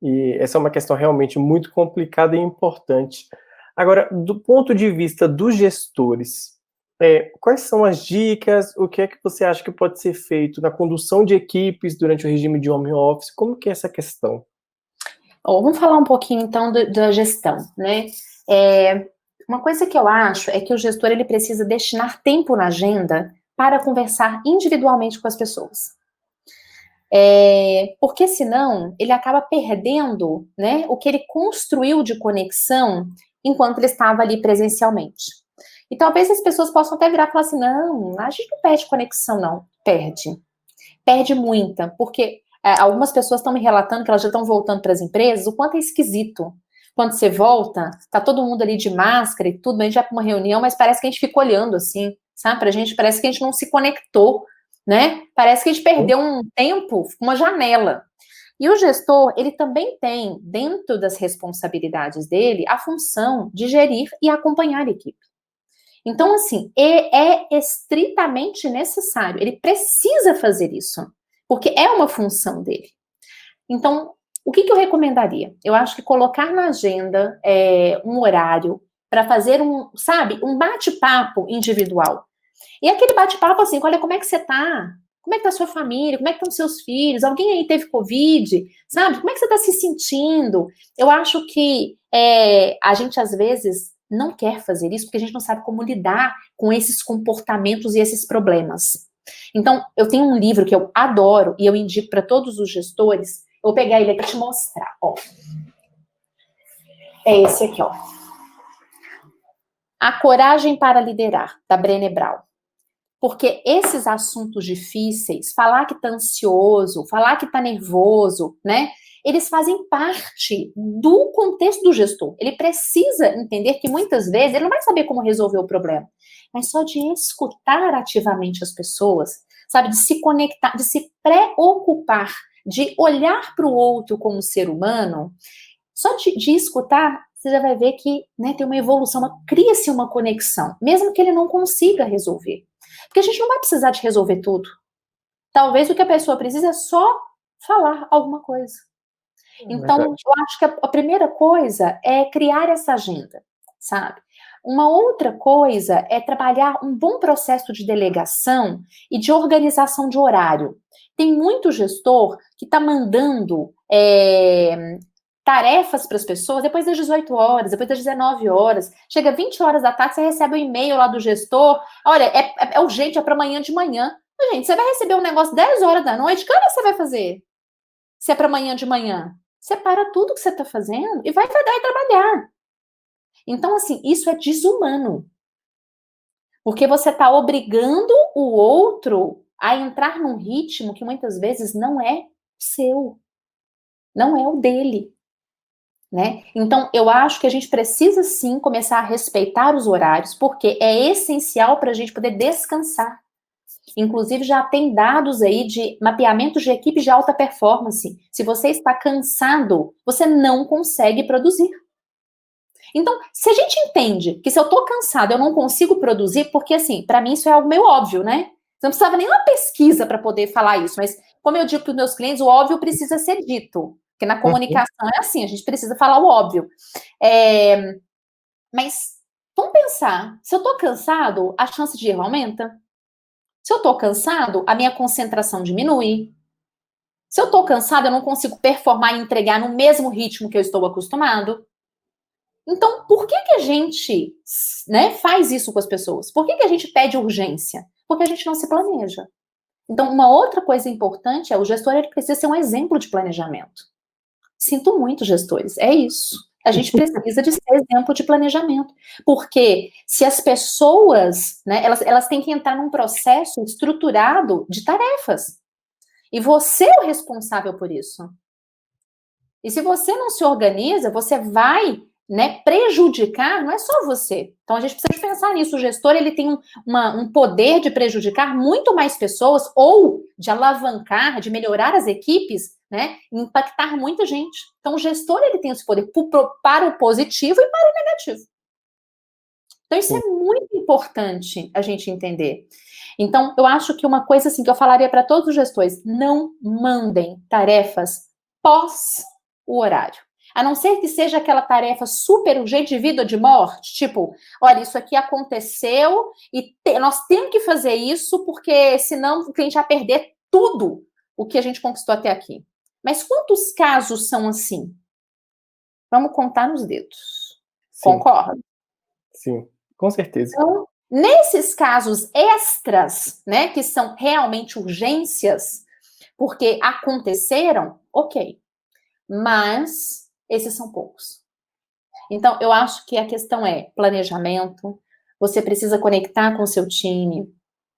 E essa é uma questão realmente muito complicada e importante. Agora, do ponto de vista dos gestores, quais são as dicas? O que é que você acha que pode ser feito na condução de equipes durante o regime de home office? Como que é essa questão? Vamos falar um pouquinho, então, da gestão, né? Uma coisa que eu acho é que o gestor ele precisa destinar tempo na agenda para conversar individualmente com as pessoas. Porque senão ele acaba perdendo, né, o que ele construiu de conexão enquanto ele estava ali presencialmente. E talvez as pessoas possam até virar e falar assim, não, a gente não perde conexão, não. Perde muita, porque algumas pessoas estão me relatando que elas já estão voltando para as empresas, o quanto é esquisito. Quando você volta, tá todo mundo ali de máscara e tudo, a gente já para uma reunião, mas parece que a gente fica olhando assim, sabe? Pra gente, parece que a gente não se conectou, né? Parece que a gente perdeu um tempo, uma janela. E o gestor, ele também tem, dentro das responsabilidades dele, a função de gerir e acompanhar a equipe. Então, assim, é estritamente necessário, ele precisa fazer isso, porque é uma função dele. Então, o que eu recomendaria? Eu acho que colocar na agenda um horário para fazer um bate-papo individual. E aquele bate-papo assim, olha, como é que você tá? Como é que tá a sua família? Como é que estão seus filhos? Alguém aí teve Covid? Sabe? Como é que você tá se sentindo? Eu acho que a gente, às vezes, não quer fazer isso porque a gente não sabe como lidar com esses comportamentos e esses problemas. Então, eu tenho um livro que eu adoro e eu indico para todos os gestores. Eu vou pegar ele aqui e te mostrar, ó. É esse aqui, ó. A Coragem para Liderar, da Brené Brown. Porque esses assuntos difíceis, falar que tá ansioso, falar que tá nervoso, né? Eles fazem parte do contexto do gestor. Ele precisa entender que muitas vezes ele não vai saber como resolver o problema, mas só de escutar ativamente as pessoas, sabe? De se conectar, de se preocupar, de olhar para o outro como ser humano, só de escutar, você já vai ver que, né, tem uma evolução, cria-se uma conexão, mesmo que ele não consiga resolver. Porque a gente não vai precisar de resolver tudo. Talvez o que a pessoa precisa é só falar alguma coisa. Então, Verdade. eu acho que a primeira coisa é criar essa agenda, sabe? Uma outra coisa é trabalhar um bom processo de delegação e de organização de horário. Tem muito gestor que está mandando tarefas para as pessoas depois das 18 horas, depois das 19 horas. Chega 20 horas da tarde, você recebe um e-mail lá do gestor. Olha, é urgente, é para amanhã de manhã. Mas, gente, você vai receber um negócio 10 horas da noite, que hora você vai fazer? Se é para amanhã de manhã. Você para tudo que você está fazendo e vai trabalhar. Então, assim, isso é desumano. Porque você está obrigando o outro a entrar num ritmo que muitas vezes não é seu. Não é o dele. Né? Então, eu acho que a gente precisa sim começar a respeitar os horários, porque é essencial para a gente poder descansar. Inclusive, já tem dados aí de mapeamento de equipes de alta performance. Se você está cansado, você não consegue produzir. Então, se a gente entende que se eu estou cansado, eu não consigo produzir, porque assim, para mim isso é algo meio óbvio, né? Você não precisava nenhuma pesquisa para poder falar isso, mas como eu digo para os meus clientes, o óbvio precisa ser dito. Porque na comunicação é assim, a gente precisa falar o óbvio. Mas vamos pensar, se eu estou cansado, a chance de erro aumenta. Se eu estou cansado, a minha concentração diminui. Se eu estou cansado, eu não consigo performar e entregar no mesmo ritmo que eu estou acostumado. Então, por que a gente, né, faz isso com as pessoas? Por que a gente pede urgência? Porque a gente não se planeja. Então, uma outra coisa importante é o gestor ele precisa ser um exemplo de planejamento. Sinto muito, gestores, é isso. A gente precisa de ser exemplo de planejamento. Porque se as pessoas, né, elas têm que entrar num processo estruturado de tarefas. E você é o responsável por isso. E se você não se organiza, você vai, né, prejudicar, não é só você. Então a gente precisa pensar nisso. O gestor ele tem um poder de prejudicar muito mais pessoas ou de alavancar, de melhorar as equipes, né, impactar muita gente. Então o gestor ele tem esse poder para o positivo e para o negativo. Então isso é muito importante a gente entender. Então eu acho que uma coisa assim que eu falaria para todos os gestores: não mandem tarefas pós o horário. A não ser que seja aquela tarefa super urgente de vida ou de morte, tipo, olha, isso aqui aconteceu e nós temos que fazer isso porque senão o cliente vai perder tudo o que a gente conquistou até aqui. Mas quantos casos são assim? Vamos contar nos dedos. Sim. Concorda? Sim, com certeza. Então, nesses casos extras, né, que são realmente urgências, porque aconteceram, ok. Mas esses são poucos. Então, eu acho que a questão é planejamento, você precisa conectar com o seu time,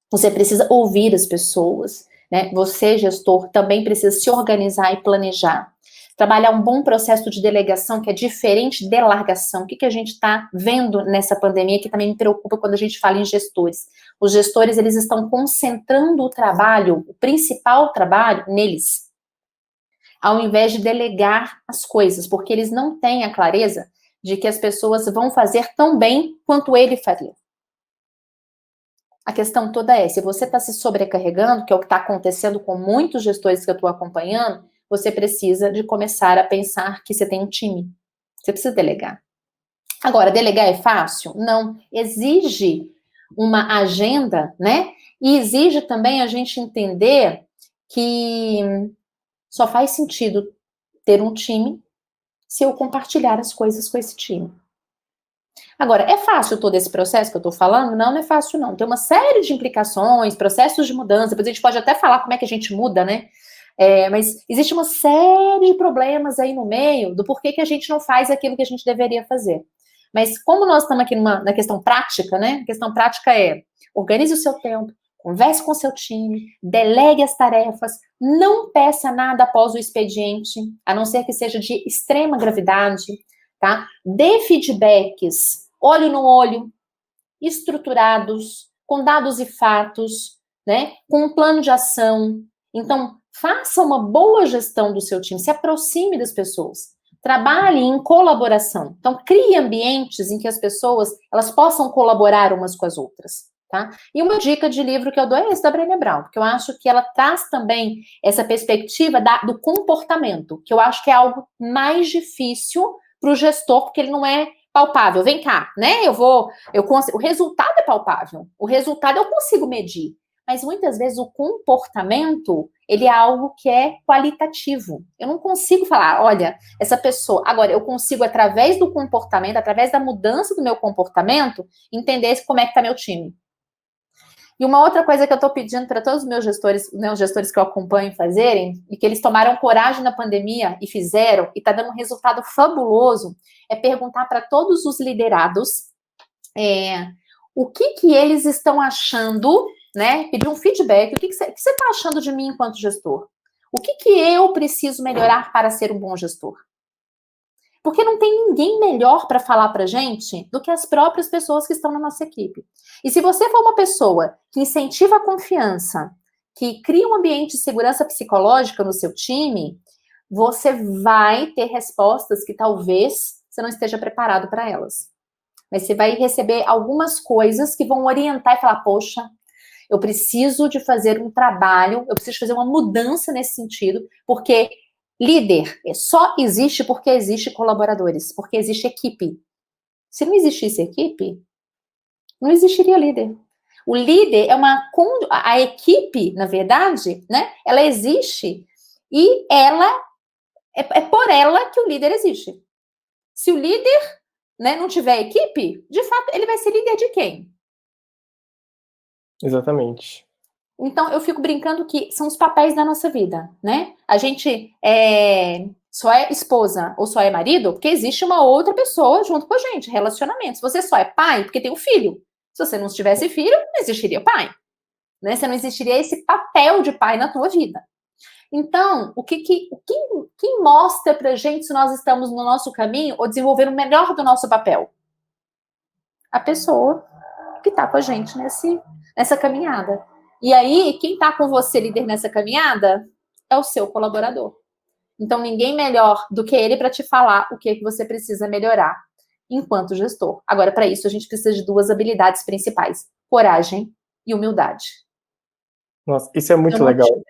você precisa ouvir as pessoas, né? Você, gestor, também precisa se organizar e planejar. Trabalhar um bom processo de delegação, que é diferente de largação. O que a gente está vendo nessa pandemia, que também me preocupa quando a gente fala em gestores. Os gestores, eles estão concentrando o trabalho, o principal trabalho, neles, ao invés de delegar as coisas, porque eles não têm a clareza de que as pessoas vão fazer tão bem quanto ele faria. A questão toda é, se você está se sobrecarregando, que é o que está acontecendo com muitos gestores que eu estou acompanhando, você precisa de começar a pensar que você tem um time. Você precisa delegar. Agora, delegar é fácil? Não. Exige uma agenda, né? E exige também a gente entender que só faz sentido ter um time se eu compartilhar as coisas com esse time. Agora, é fácil todo esse processo que eu tô falando? Não, não é fácil não. Tem uma série de implicações, processos de mudança, depois a gente pode até falar como é que a gente muda, né? Mas existe uma série de problemas aí no meio do porquê que a gente não faz aquilo que a gente deveria fazer. Mas como nós estamos aqui na questão prática, né? A questão prática é: organize o seu tempo, converse com o seu time, delegue as tarefas, não peça nada após o expediente, a não ser que seja de extrema gravidade, tá? Dê feedbacks, olho no olho, estruturados, com dados e fatos, né? Com um plano de ação. Então, faça uma boa gestão do seu time, se aproxime das pessoas. Trabalhe em colaboração. Então, crie ambientes em que as pessoas elas possam colaborar umas com as outras. Tá? E uma dica de livro que eu dou é esse da Brené Brown, porque eu acho que ela traz também essa perspectiva do comportamento, que eu acho que é algo mais difícil para o gestor, porque ele não é palpável. Vem cá, né? O resultado é palpável, o resultado eu consigo medir, mas muitas vezes o comportamento, ele é algo que é qualitativo. Eu não consigo falar, olha, essa pessoa... Agora, eu consigo, através do comportamento, através da mudança do meu comportamento, entender como é que está meu time. E uma outra coisa que eu estou pedindo para todos os meus gestores, né, os gestores que eu acompanho fazerem, e que eles tomaram coragem na pandemia e fizeram, e está dando um resultado fabuloso, é perguntar para todos os liderados o que eles estão achando, né? Pedir um feedback, o que você está achando de mim enquanto gestor? O que eu preciso melhorar para ser um bom gestor? Porque não tem ninguém melhor para falar para a gente do que as próprias pessoas que estão na nossa equipe. E se você for uma pessoa que incentiva a confiança, que cria um ambiente de segurança psicológica no seu time, você vai ter respostas que talvez você não esteja preparado para elas. Mas você vai receber algumas coisas que vão orientar e falar, poxa, eu preciso de fazer um trabalho, eu preciso fazer uma mudança nesse sentido, porque líder só existe porque existe colaboradores, porque existe equipe. Se não existisse equipe, não existiria líder. O líder é a equipe, na verdade, né? Ela existe e ela é por ela que o líder existe. Se o líder, né, não tiver equipe, de fato, ele vai ser líder de quem? Exatamente. Então, eu fico brincando que são os papéis da nossa vida, né? A gente só é esposa ou só é marido porque existe uma outra pessoa junto com a gente, relacionamentos. Você só é pai porque tem um filho. Se você não tivesse filho, não existiria pai, né? Você não existiria esse papel de pai na tua vida. Então, quem mostra pra gente se nós estamos no nosso caminho ou desenvolvendo o melhor do nosso papel? A pessoa que está com a gente nessa caminhada. E aí, quem está com você, líder, nessa caminhada, é o seu colaborador. Então, ninguém melhor do que ele para te falar o que é que você precisa melhorar enquanto gestor. Agora, para isso, a gente precisa de 2 habilidades principais: coragem e humildade. Nossa, isso é Eu muito não legal. tive.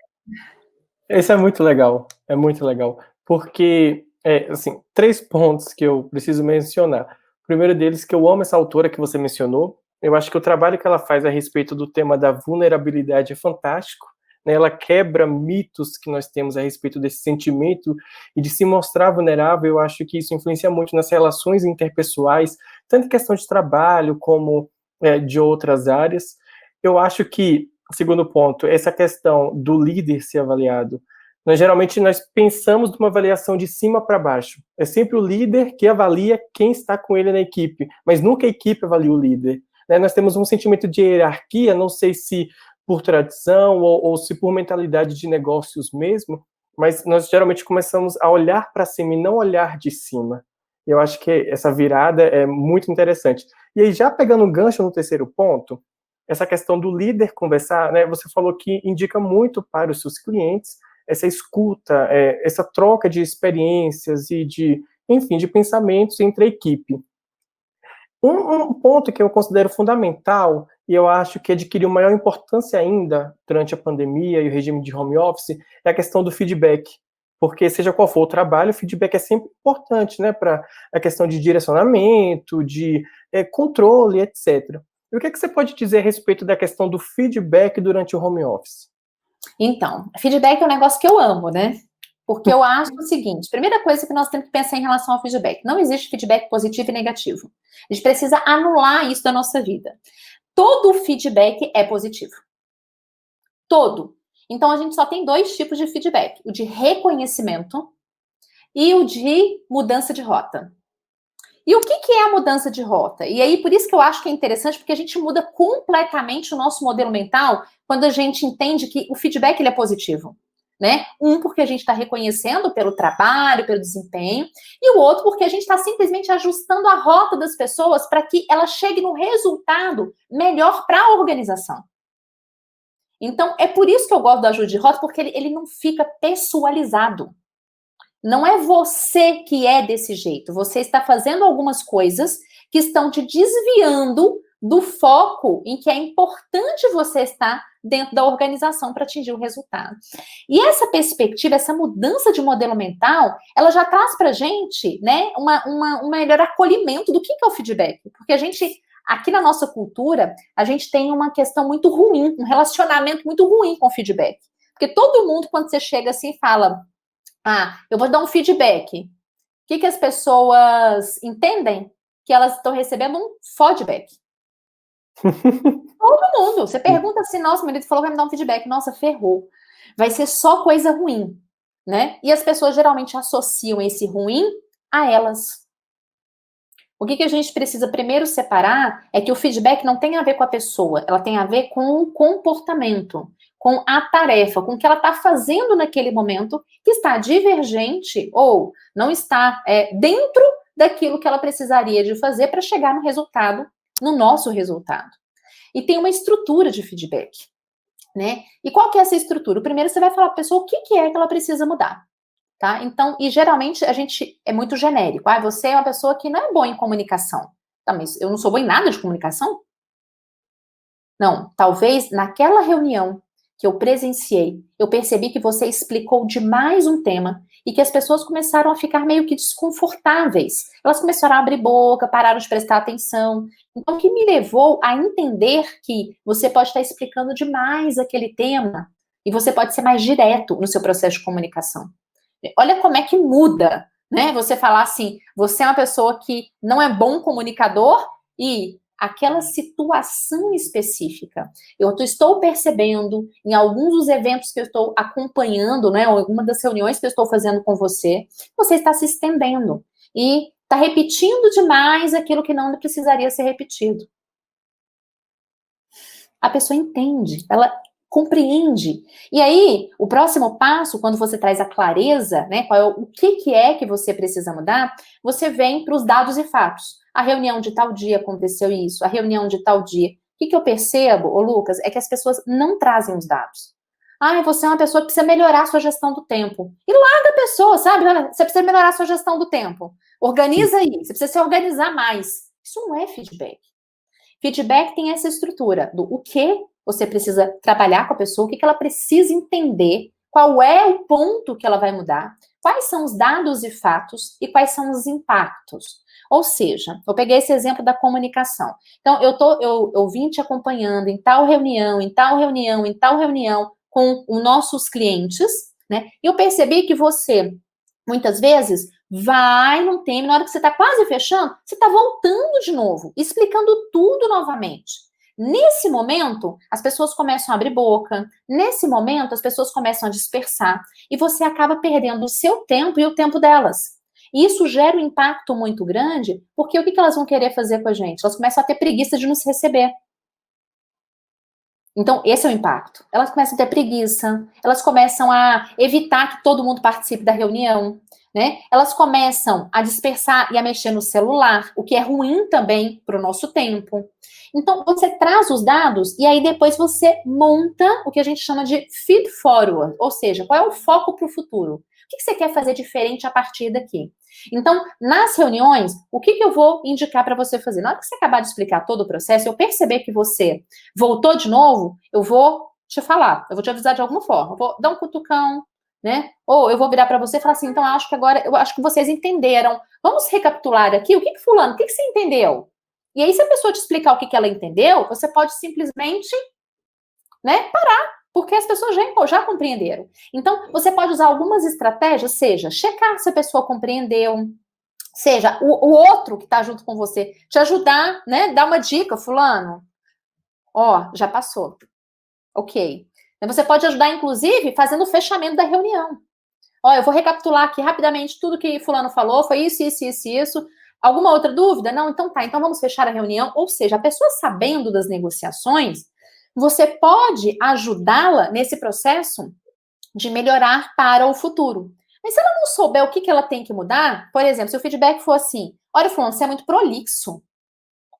Isso é muito legal, porque, assim, 3 pontos que eu preciso mencionar. O primeiro deles, que eu amo essa autora que você mencionou, eu acho que o trabalho que ela faz a respeito do tema da vulnerabilidade é fantástico, né, ela quebra mitos que nós temos a respeito desse sentimento e de se mostrar vulnerável. Eu acho que isso influencia muito nas relações interpessoais, tanto em questão de trabalho como, de outras áreas. Eu acho que, segundo ponto, essa questão do líder ser avaliado. Nós pensamos numa avaliação de cima para baixo. É sempre o líder que avalia quem está com ele na equipe, mas nunca a equipe avalia o líder. Né? Nós temos um sentimento de hierarquia, não sei se por tradição ou se por mentalidade de negócios mesmo, mas nós geralmente começamos a olhar para cima e não olhar de cima. Eu acho que essa virada é muito interessante. E aí, já pegando um gancho no terceiro ponto, essa questão do líder conversar, né? Você falou que indica muito para os seus clientes essa escuta, essa troca de experiências e enfim, de pensamentos entre a equipe. Um ponto que eu considero fundamental, e eu acho que adquiriu maior importância ainda durante a pandemia e o regime de home office, é a questão do feedback. Porque, seja qual for o trabalho, o feedback é sempre importante, né, para a questão de direcionamento, de controle, etc. E o que você pode dizer a respeito da questão do feedback durante o home office? Então, feedback é um negócio que eu amo, né? Porque eu acho o seguinte: primeira coisa que nós temos que pensar em relação ao feedback: não existe feedback positivo e negativo. A gente precisa anular isso da nossa vida. Todo feedback é positivo. Todo. Então, a gente só tem 2 tipos de feedback: o de reconhecimento e o de mudança de rota. E o que é a mudança de rota? E aí, por isso que eu acho que é interessante, porque a gente muda completamente o nosso modelo mental quando a gente entende que o feedback ele é positivo. Né? Porque a gente está reconhecendo pelo trabalho, pelo desempenho, e o outro porque a gente está simplesmente ajustando a rota das pessoas para que ela chegue no resultado melhor para a organização. Então, é por isso que eu gosto do ajuste de rota, porque ele não fica pessoalizado. Não é você que é desse jeito. Você está fazendo algumas coisas que estão te desviando do foco em que é importante você estar dentro da organização para atingir o resultado. E essa perspectiva, essa mudança de modelo mental, ela já traz para a gente, né, um melhor acolhimento do que é o feedback. Porque a gente, aqui na nossa cultura, a gente tem uma questão muito ruim, um relacionamento muito ruim com o feedback. Porque todo mundo, quando você chega assim, fala: eu vou dar um feedback. O que as pessoas entendem? Que elas estão recebendo um feedback. Todo mundo. Você pergunta assim: nossa, meu marido falou que vai me dar um feedback. Nossa, ferrou. Vai ser só coisa ruim, né? E as pessoas geralmente associam esse ruim a elas. O que a gente precisa primeiro separar é que o feedback não tem a ver com a pessoa, ela tem a ver com o comportamento, com a tarefa, com o que ela está fazendo naquele momento, que está divergente ou não está dentro daquilo que ela precisaria de fazer para chegar no resultado, no nosso resultado. E tem uma estrutura de feedback, né? E qual que é essa estrutura? Primeiro você vai falar para a pessoa o que é que ela precisa mudar. Tá? Então, e geralmente a gente é muito genérico. Você é uma pessoa que não é boa em comunicação. Tá, mas eu não sou boa em nada de comunicação? Não, talvez naquela reunião que eu presenciei, eu percebi que você explicou demais um tema e que as pessoas começaram a ficar meio que desconfortáveis. Elas começaram a abrir boca, pararam de prestar atenção. Então, o que me levou a entender que você pode estar explicando demais aquele tema e você pode ser mais direto no seu processo de comunicação. Olha como é que muda, né? Você falar assim: você é uma pessoa que não é bom comunicador e aquela situação específica. Eu estou percebendo em alguns dos eventos que eu estou acompanhando, né, ou alguma das reuniões que eu estou fazendo com você, você está se estendendo e está repetindo demais aquilo que não precisaria ser repetido. A pessoa entende, ela compreende. E aí, o próximo passo, quando você traz a clareza, né, o que é que você precisa mudar, você vem para os dados e fatos. A reunião de tal dia aconteceu isso, a reunião de tal dia. O que eu percebo, ô Lucas, é que as pessoas não trazem os dados. Ah, você é uma pessoa que precisa melhorar a sua gestão do tempo. E larga a pessoa, sabe? Olha, você precisa melhorar a sua gestão do tempo. Organiza aí, você precisa se organizar mais. Isso não é feedback. Feedback tem essa estrutura do o que você precisa trabalhar com a pessoa, o que ela precisa entender, qual é o ponto que ela vai mudar, quais são os dados e fatos e quais são os impactos. Ou seja, eu peguei esse exemplo da comunicação. Então, eu vim te acompanhando em tal reunião, em tal reunião, em tal reunião com os nossos clientes, né? E eu percebi que você, muitas vezes, vai num tema, na hora que você está quase fechando, você está voltando de novo, explicando tudo novamente. Nesse momento, as pessoas começam a abrir boca, nesse momento, as pessoas começam a dispersar, e você acaba perdendo o seu tempo e o tempo delas. E isso gera um impacto muito grande, porque o que elas vão querer fazer com a gente? Elas começam a ter preguiça de nos receber. Então, esse é o impacto. Elas começam a ter preguiça, elas começam a evitar que todo mundo participe da reunião, né? Elas começam a dispersar e a mexer no celular, o que é ruim também para o nosso tempo. Então, você traz os dados e aí depois você monta o que a gente chama de feed forward, ou seja, qual é o foco para o futuro? O que você quer fazer diferente a partir daqui? Então, nas reuniões, o que eu vou indicar para você fazer? Na hora que você acabar de explicar todo o processo, eu perceber que você voltou de novo, eu vou te falar, eu vou te avisar de alguma forma, eu vou dar um cutucão, né? Ou eu vou virar para você e falar assim, então eu acho que vocês entenderam. Vamos recapitular aqui, o que fulano, o que você entendeu? E aí, se a pessoa te explicar o que ela entendeu, você pode simplesmente, né, parar, porque as pessoas já compreenderam. Então, você pode usar algumas estratégias, seja checar se a pessoa compreendeu, seja o outro que está junto com você te ajudar, né, dar uma dica, fulano, ó, já passou. Ok. Você pode ajudar, inclusive, fazendo o fechamento da reunião. Ó, eu vou recapitular aqui rapidamente tudo que fulano falou, foi isso, isso, isso, isso. Alguma outra dúvida? Não? Então tá, então vamos fechar a reunião. Ou seja, a pessoa sabendo das negociações, você pode ajudá-la nesse processo de melhorar para o futuro. Mas se ela não souber o que ela tem que mudar, por exemplo, se o feedback for assim, olha, fulano, você é muito prolixo,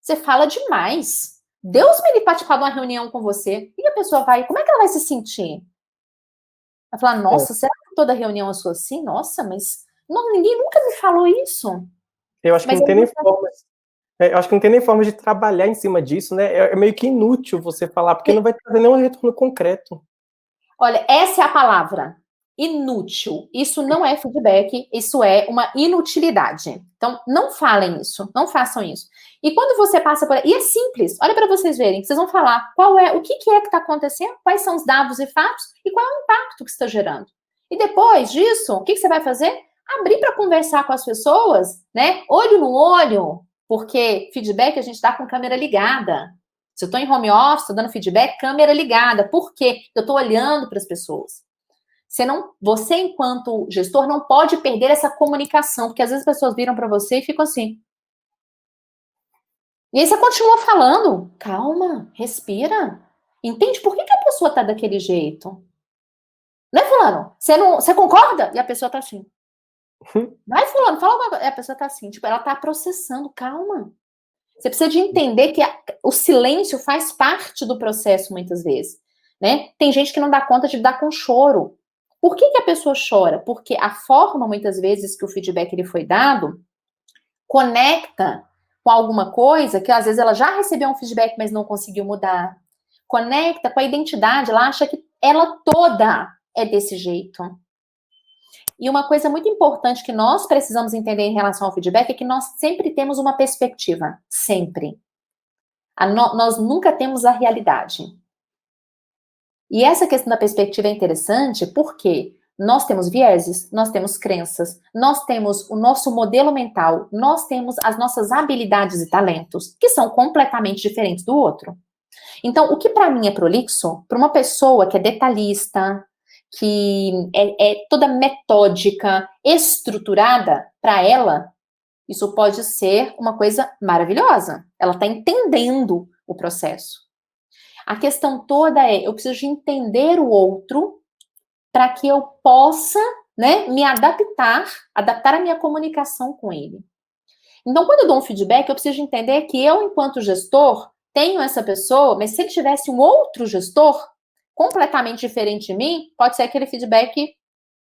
você fala demais. Deus me livre participar de uma reunião com você. E a pessoa vai, como é que ela vai se sentir? Vai falar, nossa, será que toda reunião eu sou assim? Nossa, mas não, ninguém nunca me falou isso. Eu acho que Mas não tem nem forma. Eu acho que não tem nem forma de trabalhar em cima disso, né? É meio que inútil você falar, porque não vai trazer nenhum retorno concreto. Olha, essa é a palavra. Inútil. Isso não é feedback, isso é uma inutilidade. Então, não falem isso, não façam isso. E quando você passa por... E é simples, olha para vocês verem, vocês vão falar o que é que está acontecendo, quais são os dados e fatos, e qual é o impacto que está gerando. E depois disso, o que você vai fazer? Abrir para conversar com as pessoas, né? Olho no olho, porque feedback a gente dá com câmera ligada. Se eu estou em home office, dando feedback, câmera ligada. Por quê? Eu estou olhando para as pessoas. Você, enquanto gestor, não pode perder essa comunicação, porque às vezes as pessoas viram para você e ficam assim. E aí você continua falando. Calma, respira. Entende por que a pessoa está daquele jeito? Né, fulano? Você concorda? E a pessoa está assim. Vai, fulano, fala uma coisa. E a pessoa está assim, tipo, ela está processando. Calma. Você precisa de entender que o silêncio faz parte do processo, muitas vezes. Né? Tem gente que não dá conta de lidar com choro. Por que a pessoa chora? Porque a forma, muitas vezes, que o feedback ele foi dado, conecta com alguma coisa que, às vezes, ela já recebeu um feedback, mas não conseguiu mudar. Conecta com a identidade, ela acha que ela toda é desse jeito. E uma coisa muito importante que nós precisamos entender em relação ao feedback é que nós sempre temos uma perspectiva. Sempre. Nós nunca temos a realidade. E essa questão da perspectiva é interessante porque Nós temos vieses, nós temos crenças, nós temos o nosso modelo mental, nós temos as nossas habilidades e talentos, que são completamente diferentes do outro. Então, o que para mim é prolixo, para uma pessoa que é detalhista, que é toda metódica, estruturada, para ela, isso pode ser uma coisa maravilhosa. Ela está entendendo o processo. A questão toda é, eu preciso de entender o outro para que eu possa, né, me adaptar a minha comunicação com ele. Então, quando eu dou um feedback, eu preciso de entender que eu, enquanto gestor, tenho essa pessoa, mas se ele tivesse um outro gestor completamente diferente de mim, pode ser que aquele feedback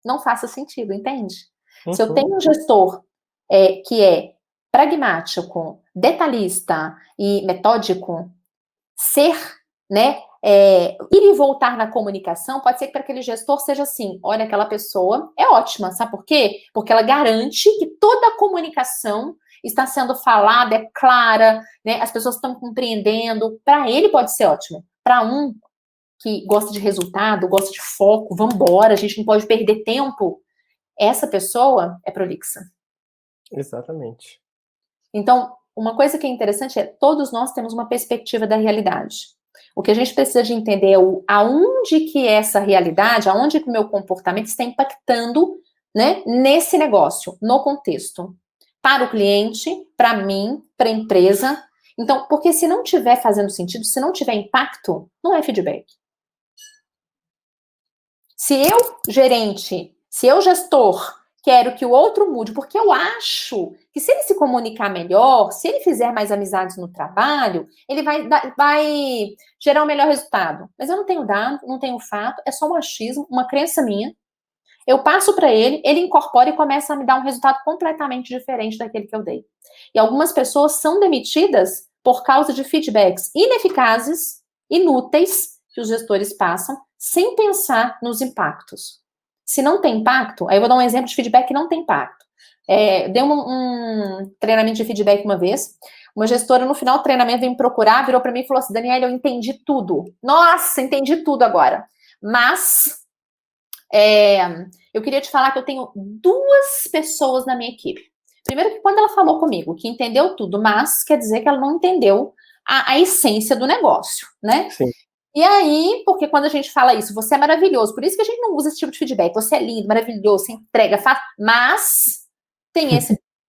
não faça sentido, entende? Se eu tenho um gestor que é pragmático, detalhista e metódico, ser, né, ir e voltar na comunicação, pode ser que para aquele gestor seja assim, olha, aquela pessoa é ótima, sabe por quê? Porque ela garante que toda a comunicação está sendo falada, é clara, né, as pessoas estão compreendendo, para ele pode ser ótimo. Para um que gosta de resultado, gosta de foco, vamos embora, a gente não pode perder tempo, essa pessoa é prolixa. Exatamente. Então, uma coisa que é interessante é, todos nós temos uma perspectiva da realidade. O que a gente precisa de entender é aonde que essa realidade, aonde que o meu comportamento está impactando, né, nesse negócio, no contexto. Para o cliente, para mim, para a empresa. Então, porque se não tiver fazendo sentido, se não tiver impacto, não é feedback. Se eu, gerente, se eu, gestor, quero que o outro mude, porque eu acho que se ele se comunicar melhor, se ele fizer mais amizades no trabalho, ele vai gerar um melhor resultado. Mas eu não tenho dado, não tenho fato, é só um achismo, uma crença minha. Eu passo para ele incorpora e começa a me dar um resultado completamente diferente daquele que eu dei. E algumas pessoas são demitidas por causa de feedbacks ineficazes, inúteis, que os gestores passam, sem pensar nos impactos. Se não tem impacto, aí eu vou dar um exemplo de feedback que não tem impacto. Dei um treinamento de feedback uma vez, uma gestora no final do treinamento veio me procurar, virou para mim e falou assim, Daniela, eu entendi tudo. Nossa, entendi tudo agora. Mas eu queria te falar que eu tenho 2 pessoas na minha equipe. Primeiro que quando ela falou comigo que entendeu tudo, mas quer dizer que ela não entendeu a essência do negócio, né? Sim. E aí, porque quando a gente fala isso, você é maravilhoso, por isso que a gente não usa esse tipo de feedback, você é lindo, maravilhoso, você entrega, faz, mas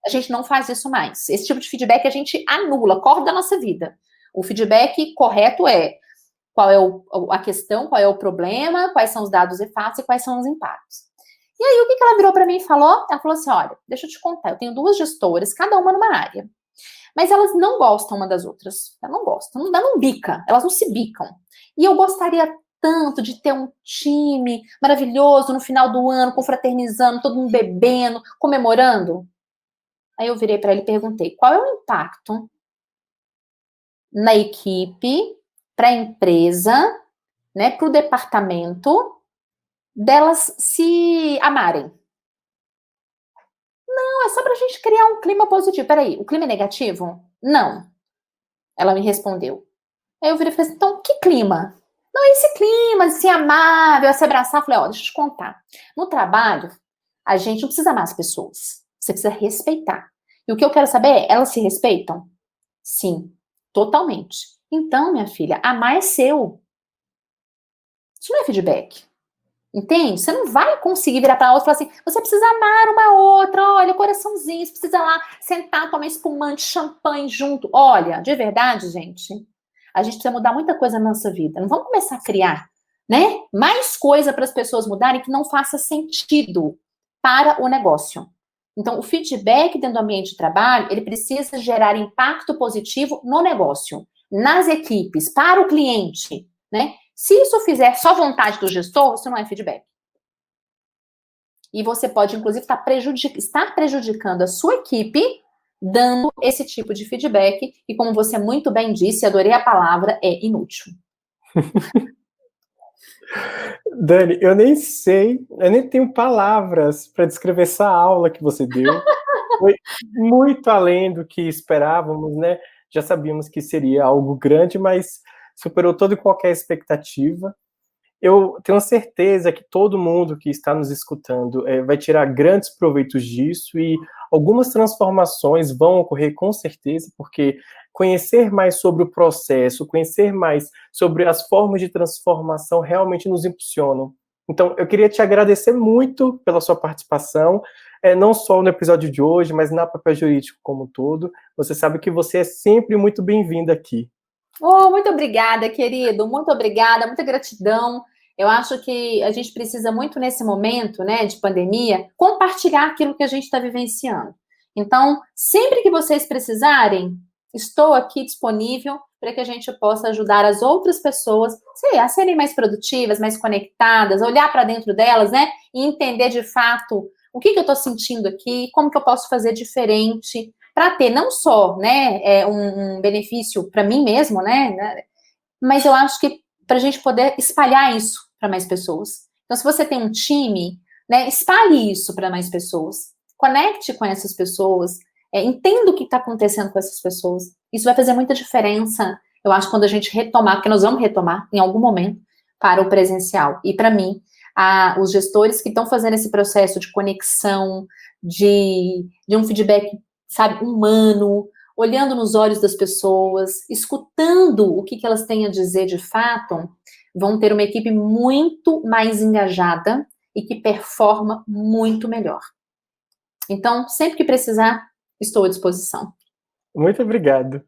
a gente não faz isso mais. Esse tipo de feedback a gente anula, corta da nossa vida. O feedback correto é qual é a questão, qual é o problema, quais são os dados e fatos e quais são os impactos. E aí, o que ela virou para mim e falou? Ela falou assim, olha, deixa eu te contar, eu tenho 2 gestoras, cada uma numa área. Mas elas não gostam uma das outras. Elas não gostam, não bica, elas não se bicam. E eu gostaria tanto de ter um time maravilhoso no final do ano, confraternizando, todo mundo bebendo, comemorando. Aí eu virei para ele e perguntei, qual é o impacto na equipe, para a empresa, né, para o departamento, delas se amarem? Não, é só para a gente criar um clima positivo. Peraí, o clima é negativo? Não. Ela me respondeu. Aí eu virei e falei assim, então, que clima? Não, esse clima de ser amável, se abraçar. Eu falei, ó, deixa eu te contar. No trabalho, a gente não precisa amar as pessoas. Você precisa respeitar. E o que eu quero saber é, elas se respeitam? Sim, totalmente. Então, minha filha, amar é seu. Isso não é feedback. Entende? Você não vai conseguir virar para outra e falar assim, você precisa amar uma outra, olha, coraçãozinho, você precisa lá sentar, tomar espumante, champanhe junto. Olha, de verdade, gente, a gente precisa mudar muita coisa na nossa vida. Não vamos começar a criar, né, mais coisa para as pessoas mudarem que não faça sentido para o negócio. Então, o feedback dentro do ambiente de trabalho, ele precisa gerar impacto positivo no negócio, nas equipes, para o cliente, né? Se isso fizer só vontade do gestor, isso não é feedback. E você pode, inclusive, estar prejudicando a sua equipe dando esse tipo de feedback, e como você muito bem disse, adorei a palavra, é inútil. Dani, eu nem sei, eu nem tenho palavras para descrever essa aula que você deu. Foi muito além do que esperávamos, né? Já sabíamos que seria algo grande, mas superou toda e qualquer expectativa. Eu tenho certeza que todo mundo que está nos escutando vai tirar grandes proveitos disso e algumas transformações vão ocorrer com certeza, porque conhecer mais sobre o processo, conhecer mais sobre as formas de transformação realmente nos impulsionam. Então, eu queria te agradecer muito pela sua participação, não só no episódio de hoje, mas na Papel Jurídico como um todo. Você sabe que você é sempre muito bem-vinda aqui. Oh, muito obrigada, querido. Muito obrigada, muita gratidão. Eu acho que a gente precisa muito nesse momento, né, de pandemia, compartilhar aquilo que a gente está vivenciando. Então, sempre que vocês precisarem, estou aqui disponível para que a gente possa ajudar as outras pessoas, sei, a serem mais produtivas, mais conectadas, olhar para dentro delas, né, e entender de fato o que eu estou sentindo aqui, como que eu posso fazer diferente, para ter não só, né, um benefício para mim mesmo, né, mas eu acho que para a gente poder espalhar isso para mais pessoas. Então, se você tem um time, né, espalhe isso para mais pessoas. Conecte com essas pessoas, entenda o que está acontecendo com essas pessoas. Isso vai fazer muita diferença, eu acho, quando a gente retomar, porque nós vamos retomar em algum momento para o presencial. E para mim, os gestores que estão fazendo esse processo de conexão, de um feedback, sabe, humano, olhando nos olhos das pessoas, escutando o que elas têm a dizer de fato, vão ter uma equipe muito mais engajada e que performa muito melhor. Então, sempre que precisar, estou à disposição. Muito obrigado.